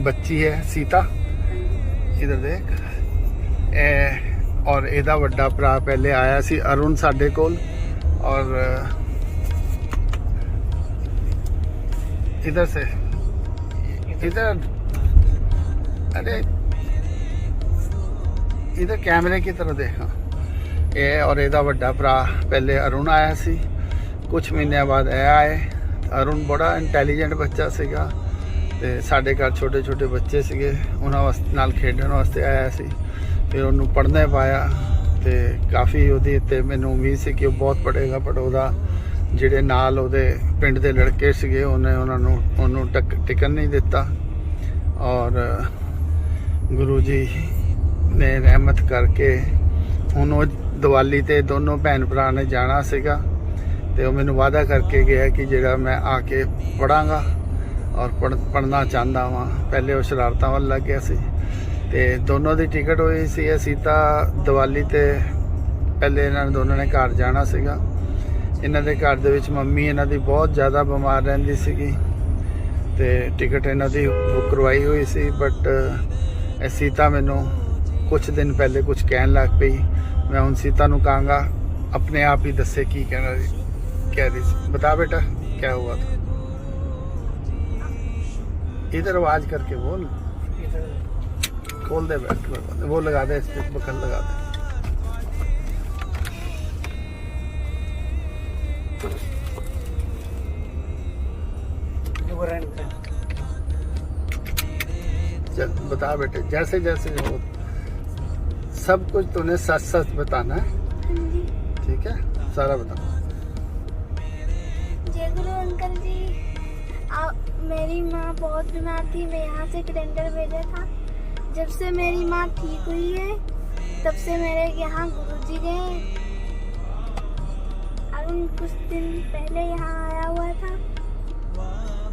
बच्ची है सीता, इधर देख। और एदा वड्डा भरा पहले आया सी अरुण साडे कोल। और इधर से इधर, अरे इधर कैमरे की तरफ देखा। ये और एदा वड्डा भरा पहले अरुण आया सी, कुछ महीने बाद ए आए। अरुण बड़ा इंटैलीजेंट बच्चा सीगा ते साडे घर छोटे छोटे बच्चे सीगे, उन्हां वास्ते नाल खेडण वास्ते आया सी। फिर उन्होंने पढ़ने पाया तो काफ़ी उहदी ते मैनूं उम्मीद सी कि वो बहुत पढ़ेगा, पर उहदा जिहड़े नाल उहदे पिंड दे लड़के सीगे उन्होंने टिकन नहीं दिता। और गुरु जी ने रहमत करके हुण वो दिवाली ते दोनों भैन भरा ने जाना सीगा ते मैनूं वादा करके गया कि जिहड़ा मैं आके पढ़ांगा और पढ़ना चाहता वहाँ। पहले वो शरारतां वल लग गया सी ते दोनों की टिकट हुई सी। सीता दिवाली ते पहले इन्होंने दोनों ने घर जाना सीगा। इन्हां दे घर दे विच मम्मी इन्हां दी बहुत ज़्यादा बीमार रहिंदी सीगी ते टिकट इन्हां दी बुक करवाई हुई सी। बट सीता मैनूं कुछ दिन पहले कुछ कहन लग पई। मैं हुण सीता नूं कहांगा अपने आप ही दसे की कह रही सी। बता बेटा क्या हुआ था। इधर आवाज करके बोल, खोल दे बैठ, वो लगा दे, इस पे बकल लगा दे। चल बता बेटे, जैसे जैसे हो सब कुछ तूने सच सच बताना है, ठीक है? सारा बता। जय गुरु अंकल जी। मेरी माँ बहुत बीमार थी, मैं यहाँ से सिलेंडर भेजा था। जब से मेरी माँ ठीक हुई है तब से मेरे यहाँ गुरुजी गए। अरुण कुछ दिन पहले यहाँ आया हुआ था,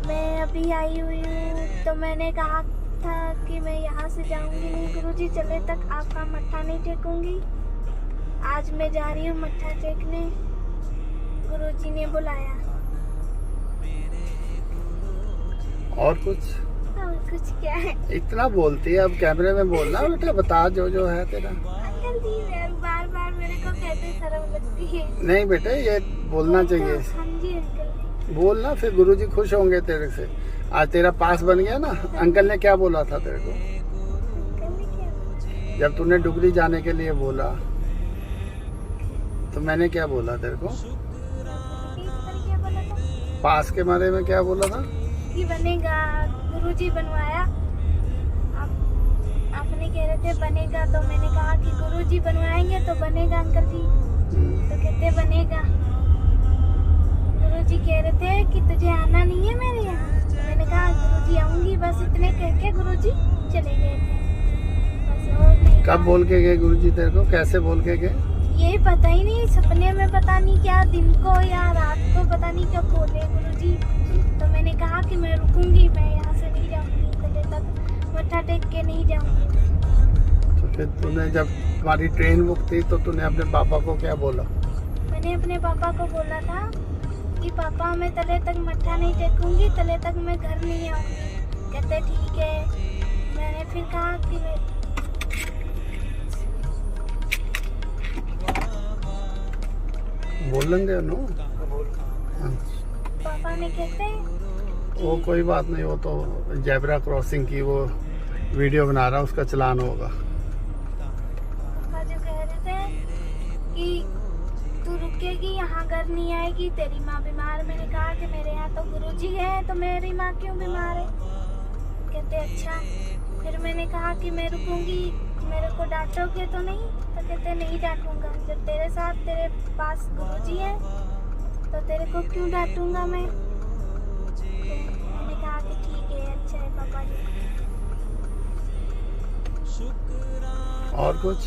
मैं अभी आई हुई हूँ। तो मैंने कहा था कि मैं यहाँ से जाऊँगी नहीं, गुरुजी चले तक आपका मत्था नहीं टेकूंगी। आज मैं जा रही हूँ मत्था टेकने, गुरुजी ने बुलाया। और कुछ क्या है? इतना बोलती है, अब कैमरे में बोलना बेटा, बता जो जो है तेरा। अंकल जी बार बार मेरे को कहते शर्म लगती है। नहीं बेटे, ये बोलना चाहिए। हाँ जी अंकल। बोलना, फिर गुरुजी खुश होंगे तेरे से। आज तेरा पास बन गया ना। अंकल ने क्या बोला था तेरे को? अंकल ने क्या बोला? जब तूने डुगरी जाने के लिए बोला तो मैंने क्या बोला तेरे को? क्या बोला था? पास के बारे में क्या बोला था? कि बनेगा, गुरुजी बनवाया। आपने कह रहे थे बनेगा, तो मैंने कहा कि गुरुजी बनवाएंगे तो बनेगा अंकल जी। तो कहते बनेगा। गुरुजी कह रहे थे कि तुझे आना नहीं है मेरे यहाँ। तो मैंने कहा गुरुजी आऊंगी, बस इतने कह के गुरुजी चले गए थे। बस और नहीं। कब बोल के गए गुरुजी तेरे को? कैसे बोल के गए? ये पता ही नहीं, सपने में पता नहीं क्या, दिन को या रात को पता नहीं क्या बोले गुरुजी। तो मैंने कहा कि मैं रुकूंगी, मैं यहाँ से नहीं जाऊंगी, कल तक मत्था टेक के नहीं जाऊंगी। तो फिर तूने जब तुम्हारी ट्रेन बुक थी तो तूने अपने पापा को क्या बोला? मैंने अपने पापा को बोला था कि पापा मैं तले तक मत्था नहीं टेकूंगी, तले तक मैं घर नहीं आऊंगी। कहते ठीक है। मैंने फिर कहा कि मैं बोलेंगे नो। पापा ने कहते वो कोई बात नहीं, वो तो जेब्रा क्रॉसिंग की वो वीडियो बना रहा, उसका चलान होगा। कहेगी यहाँ घर नहीं आएगी, तेरी माँ बीमार। मैंने कहा कि मेरे यहाँ तो गुरुजी है, तो मेरी माँ क्यों बीमार है? कहते अच्छा। फिर मैंने कहा कि मैं रुकूंगी, मेरे को डांटोगे तो नहीं? तो कहते नहीं डांटूंगा, जब तेरे साथ तेरे पास गुरुजी है तो तेरे को क्यों डांटूंगा मैं? तो मैंने कहा कि ठीक है, अच्छा है पापा जी। और कुछ?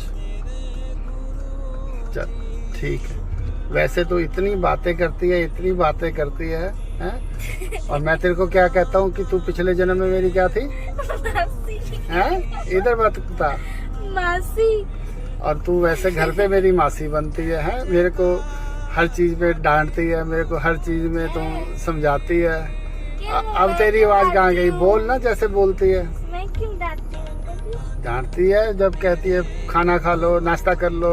चल ठीक है। वैसे तो इतनी बातें करती है, इतनी बातें करती है, हैं? और मैं तेरे को क्या कहता हूँ कि तू पिछले जन्म में मेरी क्या थी? मासी। हैं? इधर बात बता। मासी। और तू वैसे घर पे मेरी मासी बनती है, हैं? मेरे को हर चीज में डांटती है, मेरे को हर चीज में तू समझाती है। अब तेरी आवाज कहाँ गई? बोल ना जैसे बोलती है। मैं क्यों डांटती हूँ अंकल जी? डांटती है जब कहती है खाना खा लो, नाश्ता कर लो।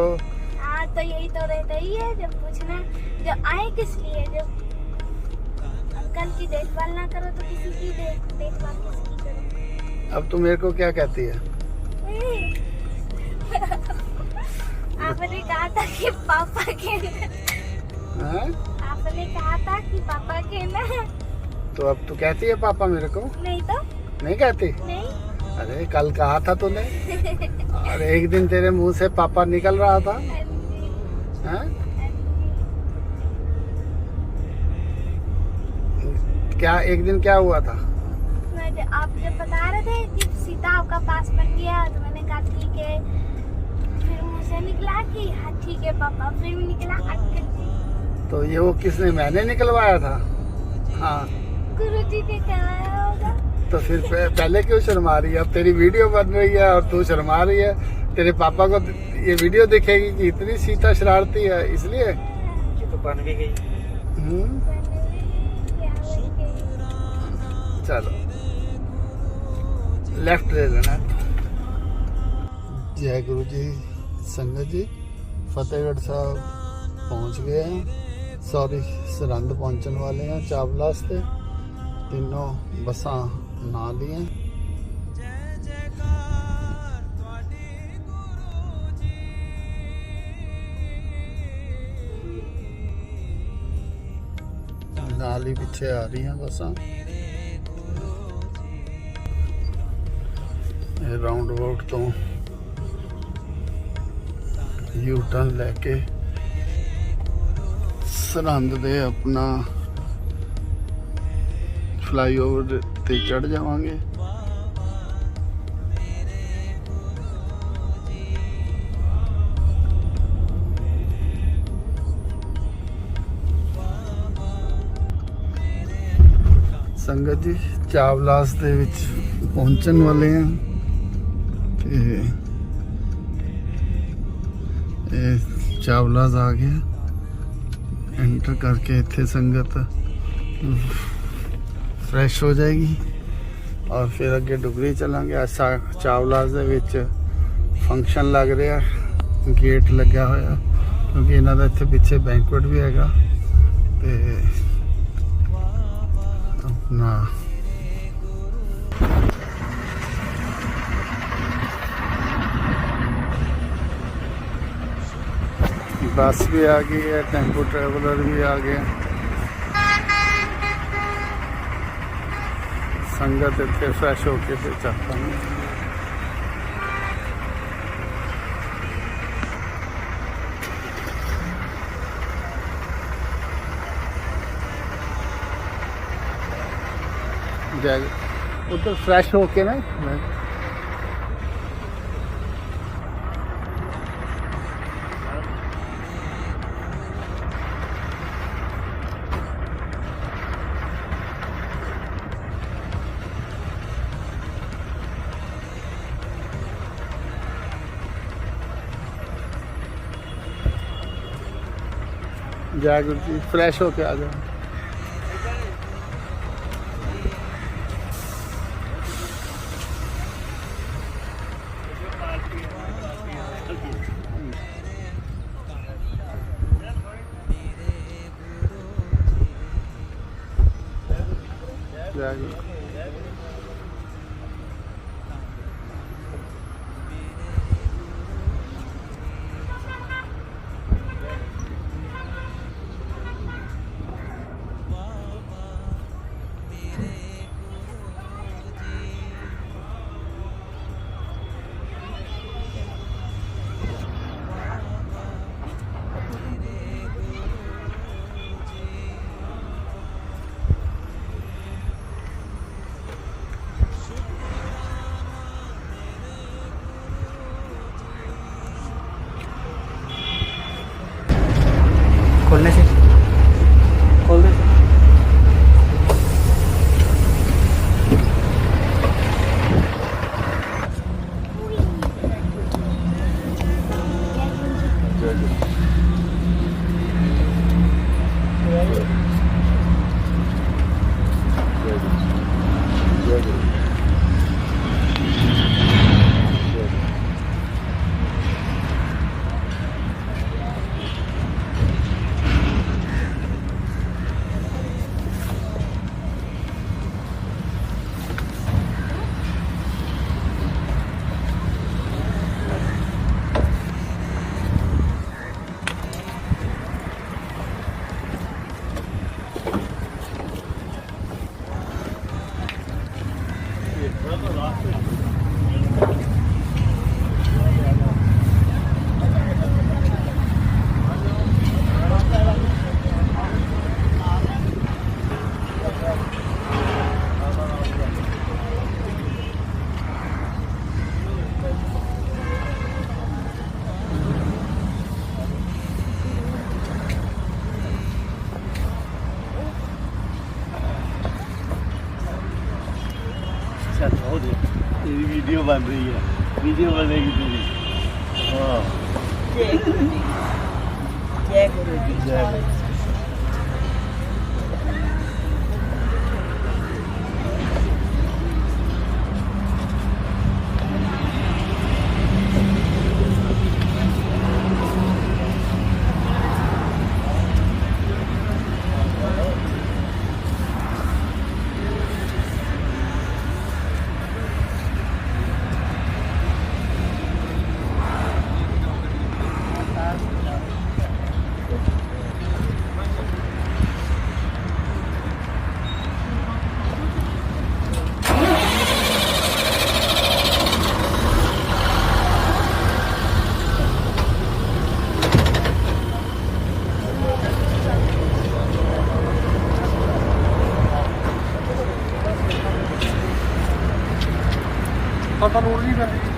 हाँ तो यही तो रहता ही है, जब पूछना जब आए किस लिए, जब अंकल की देखभाल ना करो तो किसी की देखभाल किसकी करो? अब तू मेरे को क्या कहती है? आपने कहा था कि पापा के हैं? आपने कहा था कि पापा के ना। तो अब तू कहती है पापा मेरे को? नहीं तो नहीं कहती? नहीं। अरे कल कहा था तूने। और एक दिन तेरे मुंह से पापा निकल रहा था। हैं? क्या एक दिन क्या हुआ था? आप जब बता रहे थे कि सीता आपका पास बन गया, तो मैंने कहा ठीक है। फिर मुंह से निकला कि हाँ ठीक है पापा, फिर निकला अंकल जी। तो ये वो किसने? मैंने निकलवाया था। हाँ गुरुजी ने कराया होगा। तो फिर पहले क्यों शर्मा रही है? अब तेरी वीडियो बन रही है और तू शर्मा रही है। तेरे पापा को ये वीडियो दिखेगी कि इतनी सीता शरारती है, इसलिए तो बन भी गई। चलो लेफ्ट ले लेना। जय गुरु जी। संगत जी फतेहगढ़ साहब पहुंच गए हैं। सॉरी सरहंद पहुंचने वाले हैं चावला से। तीनों बसां ना लिए। नाल ही पीछे आ रही हैं बसां। राउंड अबाउट तो यू टर्न लैके सरहंद दे अपना फ्लाईओवर ते चढ़ जावांगे। संगत जी चावलास दे विच पहुंचन वाले हैं। ते चावलास आ गया। एंटर करके इत्थे संगत फ्रैश हो जाएगी और फिर अगे डुगरी चलांगे। आज चावलास दे विच फंक्शन लग रहा, गेट लग्या होया क्योंकि इन्हां दा इत्थे पिछे बैंकुएट भी हैगा। ते अपना बस भी आ गई है, टेम्पो ट्रैवलर भी आ गया। संगत इतने फ्रेश होके फिर चाहता हूँ। उधर फ्रेश होके ना जय गुरु जी। फ्रेश होके आ जाओ। जय गुरु। खोलने से खोल दे। तेरी वीडियो बन रही है, वीडियो बनेगी तेरी। हाँ जय गुरु जी, जय गुरु जी। जय गुरु। पता रोड नहीं कर रही।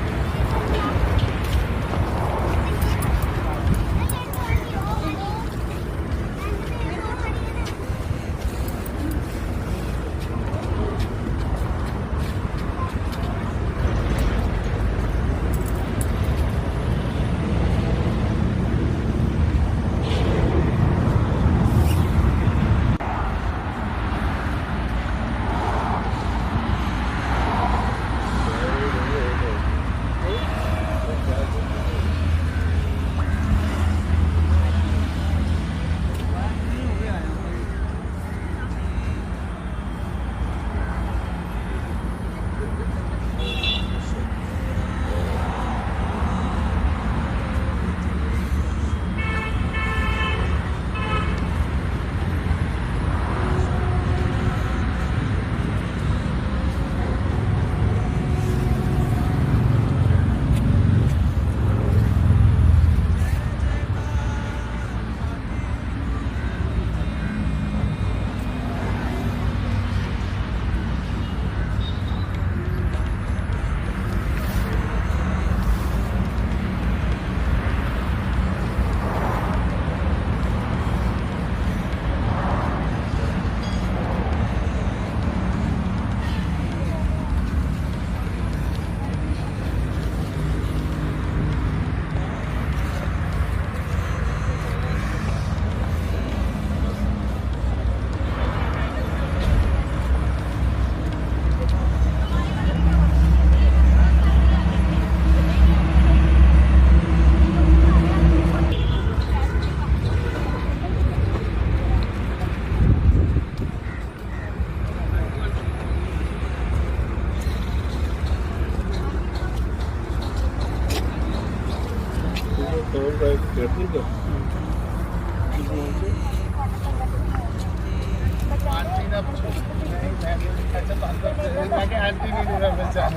आंटी नहीं मेरा पहचान,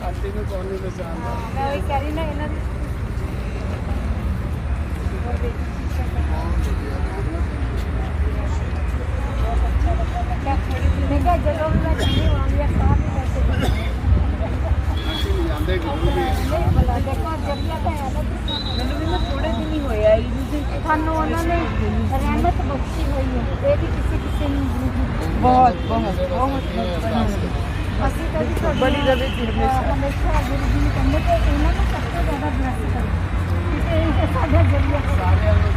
आंटी ने कौन नहीं पहचान। मैं वही कह रही ना इन्हें मैं जगह में मैं चली वहाँ भी साथ में कैसे आंटी नहीं जानते कि देखो जब मैंने भी मैं थोड़े दिन ही होया ਸਾਨੂੰ ਉਹਨਾਂ ਨੇ ਰਹਿਮਤ ਬਖਸ਼ੀ ਹੋਈ ਹੈ, ਇਹ ਵੀ ਕਿਸੇ ਨੂੰ ਨਹੀਂ ਦਿੱਤੀ। ਬਹੁਤ ਬਹੁਤ ਬਹੁਤ ਅਸੀਂ ਤਾਂ ਜੀ ਬੜੀ ਰਵੇ ਹਮੇਸ਼ਾ ਗੁਰੂ ਜੀ ਨੂੰ ਕਹਿੰਦੇ ਕਿ ਇਹਨਾਂ ਨੂੰ ਸਭ ਤੋਂ ਜ਼ਿਆਦਾ ਬਲੈਸ ਕਰੋ, ਕਿਉਂਕਿ ਇਹ ਸਾਡਾ ਜਰੀਆ ਸਾਰਿਆਂ ਨੂੰ।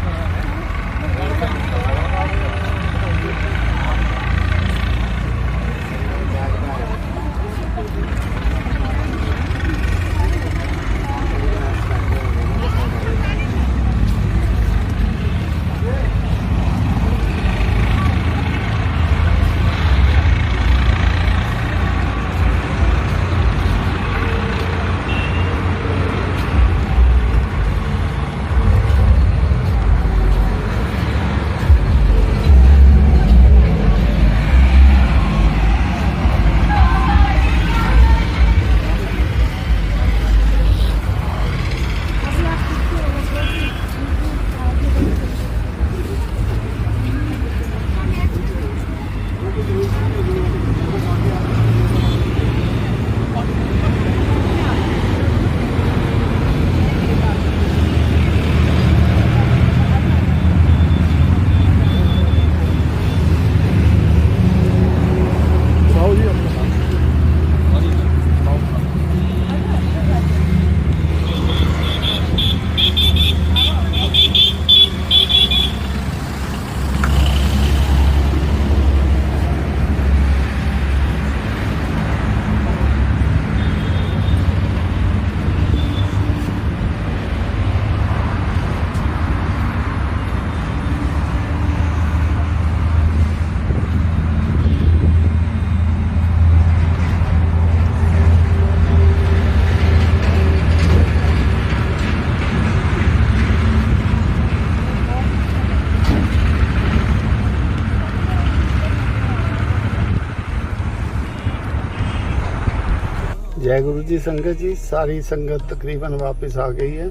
जय गुरु जी संगत जी, सारी संगत तकरीबन वापस आ गई है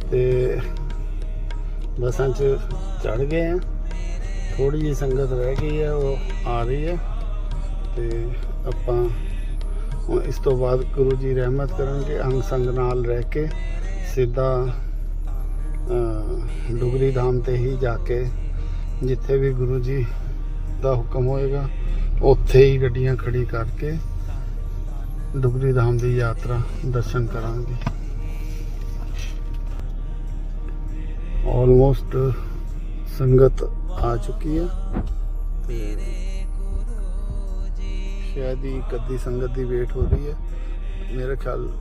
ते बसां च चढ़ गए हैं। थोड़ी जी संगत रह गई है, वो आ रही है ते आपां हुण इस तो बाद गुरु जी रहमत करनगे। अंग संग नाल रह के सीधा डुगरी धाम ते ही जाके जिथे भी गुरु जी दा हुक्म होएगा उत्थे ही गड्डियां खड़ी करके डुगरी धाम की यात्रा दर्शन करांगे। ऑलमोस्ट संगत आ चुकी है, शायद ही कद्दी संगत की वेट हो रही है। मेरे ख्याल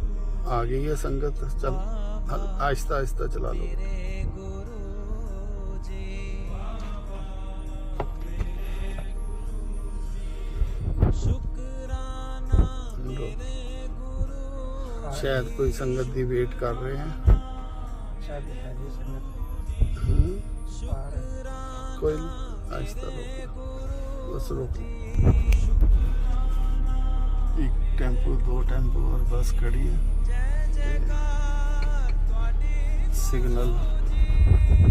आ गई है संगत। चल आहिस्ता आहिस्ता चला लो। शायद कोई संगत की वेट कर रहे हैं। कोई आहिस्ता रोक, बस रोक। एक टेंपो, दो टेंपो और बस खड़ी है। सिग्नल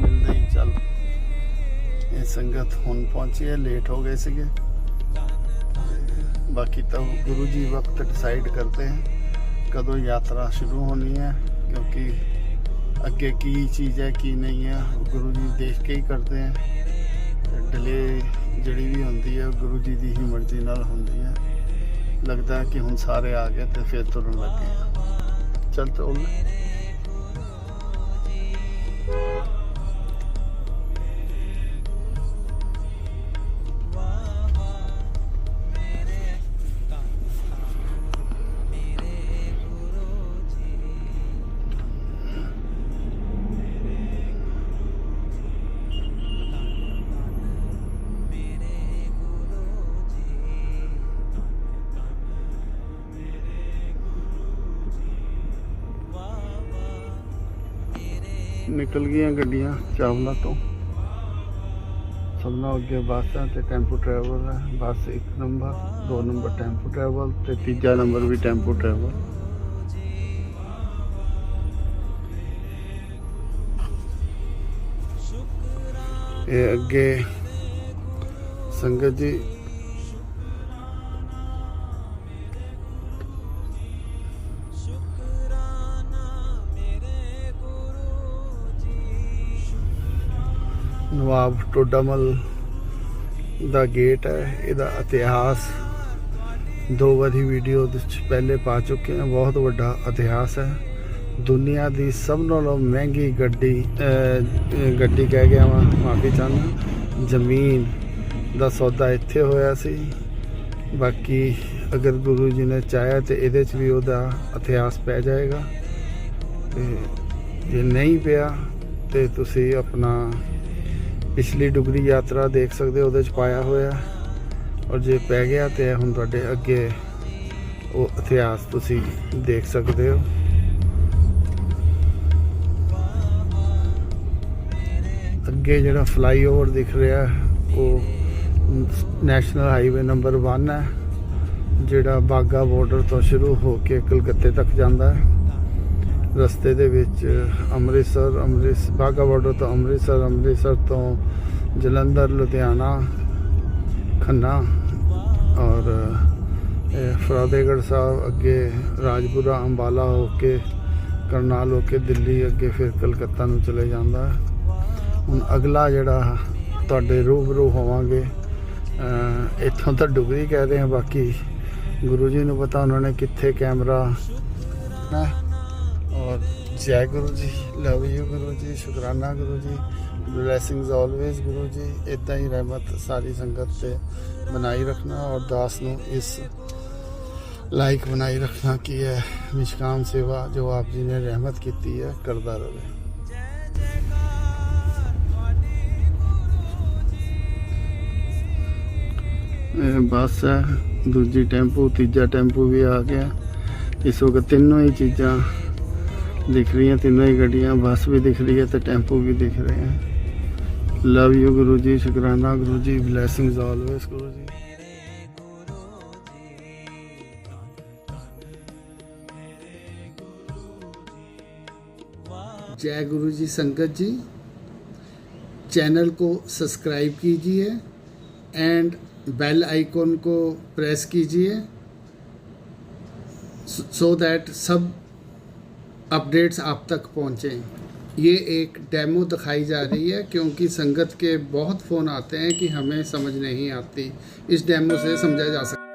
मिलते ही चल। ये संगत हुण पहुंची है, लेट हो गए सीगे। बाकी तो गुरु जी वक्त डिसाइड करते हैं कदों यात्रा शुरू होनी है, क्योंकि अगे की चीज़ है की नहीं है गुरु जी देख के ही करते हैं। डिले जड़ी भी होंदी है गुरु जी की ही मर्जी नाल होंदी है। लगता है कि हुण सारे आ गए तो फिर तुरन लगे। चल तो निकल गई गड्डियां चावला तो। सब अगे बस है तो टेंपो ट्रैवल है। बस 1 नंबर, 2 नंबर टेंपो ट्रैवल तो 3जा नंबर भी टेंपो ट्रैवल। ये अगे संगत जी ਨਵਾਬ ਟੋਡਾਮਲ ਦਾ ਗੇਟ ਹੈ। ਇਹਦਾ ਇਤਿਹਾਸ 2 ਵਾਰੀ ਵੀਡੀਓ ਦੇ ਵਿੱਚ ਪਹਿਲੇ ਪਾ ਚੁੱਕੇ ਹਾਂ। ਬਹੁਤ ਵੱਡਾ ਇਤਿਹਾਸ ਹੈ। ਦੁਨੀਆ ਦੀ ਸਭ ਨਾਲੋਂ ਮਹਿੰਗੀ ਗੱਡੀ ਕਹਿ ਗਿਆ ਵਾਂ, ਮਾਫੀ ਚਾਹੁੰਦਾ, ਜ਼ਮੀਨ ਦਾ ਸੌਦਾ ਇੱਥੇ ਹੋਇਆ ਸੀ। ਬਾਕੀ ਅਗਰ ਗੁਰੂ ਜੀ ਨੇ ਚਾਹਿਆ ਤੇ ਇਹਦੇ 'ਚ ਵੀ ਉਹਦਾ ਇਤਿਹਾਸ ਪੈ ਜਾਏਗਾ, ਤੇ ਜੇ ਨਹੀਂ ਪਿਆ ਤੇ ਤੁਸੀਂ ਆਪਣਾ ਪਿਛਲੀ ਡੁਗਰੀ ਯਾਤਰਾ ਦੇਖ ਸਕਦੇ ਹੋ, ਉਹਦੇ 'ਚ ਪਾਇਆ ਹੋਇਆ। ਔਰ ਜੇ ਪੈ ਗਿਆ ਤੇ ਹੁਣ ਤੁਹਾਡੇ ਅੱਗੇ ਉਹ ਇਤਿਹਾਸ ਤੁਸੀਂ ਦੇਖ ਸਕਦੇ ਹੋ। ਅੱਗੇ ਜਿਹੜਾ ਫਲਾਈਓਵਰ ਦਿਖ ਰਿਹਾ ਉਹ ਨੈਸ਼ਨਲ ਹਾਈਵੇ ਨੰਬਰ 1 ਹੈ, ਜਿਹੜਾ ਬਾਗਾ ਬਾਰਡਰ ਤੋਂ ਸ਼ੁਰੂ ਹੋ ਕੇ ਕਲਕੱਤੇ ਤੱਕ ਜਾਂਦਾ ਹੈ। ਰਸਤੇ ਦੇ ਵਿੱਚ ਅੰਮ੍ਰਿਤਸਰ ਬਾਗਾ ਬਾਰਡਰ ਤੋਂ ਅੰਮ੍ਰਿਤਸਰ ਤੋਂ ਜਲੰਧਰ, ਲੁਧਿਆਣਾ, ਖੰਨਾ ਔਰ ਫਤਿਹਗੜ੍ਹ ਸਾਹਿਬ, ਅੱਗੇ ਰਾਜਪੁਰਾ, ਅੰਬਾਲਾ ਹੋ ਕੇ ਕਰਨਾਲ ਹੋ ਕੇ ਦਿੱਲੀ, ਅੱਗੇ ਫਿਰ ਕਲਕੱਤਾ ਨੂੰ ਚਲੇ ਜਾਂਦਾ ਹੈ। ਹੁਣ ਅਗਲਾ ਜਿਹੜਾ ਤੁਹਾਡੇ ਰੂਬਰੂ ਹੋਵਾਂਗੇ, ਇੱਥੋਂ ਤਾਂ ਡੁਗਰੀ ਕਹਿ ਰਹੇ ਹਾਂ, ਬਾਕੀ ਗੁਰੂ ਜੀ ਨੂੰ ਪਤਾ ਉਹਨਾਂ ਨੇ ਕਿੱਥੇ ਕੈਮਰਾ ਹੈ। ਔਰ ਜੈ ਗੁਰੂ ਜੀ, ਲਵ ਯੂ ਗੁਰੂ ਜੀ, ਸ਼ੁਕਰਾਨਾ ਗੁਰੂ ਜੀ, ਬਲੈਸਿੰਗਸ ਆਲਵੇਜ਼ ਗੁਰੂ ਜੀ। ਇੱਦਾਂ ਹੀ ਰਹਿਮਤ ਸਾਰੀ ਸੰਗਤ ਤੇ ਬਣਾਈ ਰੱਖਣਾ ਔਰ ਦਾਸ ਨੂੰ ਇਸ ਲਾਇਕ ਬਣਾਈ ਰੱਖਣਾ ਕਿ ਇਹ ਨਿਸ਼ਕਾਮ ਸੇਵਾ ਜੋ ਆਪ ਜੀ ਨੇ ਰਹਿਮਤ ਕੀਤੀ ਹੈ ਕਰਦਾ ਰਹੇ। ਇਹ ਬੱਸ ਹੈ, ਦੂਜੀ ਟੈਂਪੂ, ਤੀਜਾ ਟੈਂਪੂ ਵੀ ਆ ਗਿਆ। ਇਸ ਵਕਤ ਤਿੰਨੋਂ ਹੀ ਚੀਜ਼ਾਂ ਦਿਖ ਰਹੀਆਂ, ਤਿੰਨੋਂ ਹੀ ਗੱਡੀਆਂ, ਬੱਸ ਵੀ ਦਿਖ ਰਹੀ ਹੈ ਤੇ ਟੈਂਪੂ ਵੀ ਦਿਖ ਰਹੇ हैं। लव यू गुरु जी, शुक्राना गुरु जी, ब्लेसिंग्स ऑलवेज गुरु जी। जय गुरु जी संगत जी, चैनल को सब्सक्राइब कीजिए एंड बेल आइकॉन को प्रेस कीजिए सो दैट सब अपडेट्स आप तक पहुँचें। ये एक डेमो दिखाई जा रही है क्योंकि संगत के बहुत फ़ोन आते हैं कि हमें समझ नहीं आती। इस डेमो से समझा जा सकता है।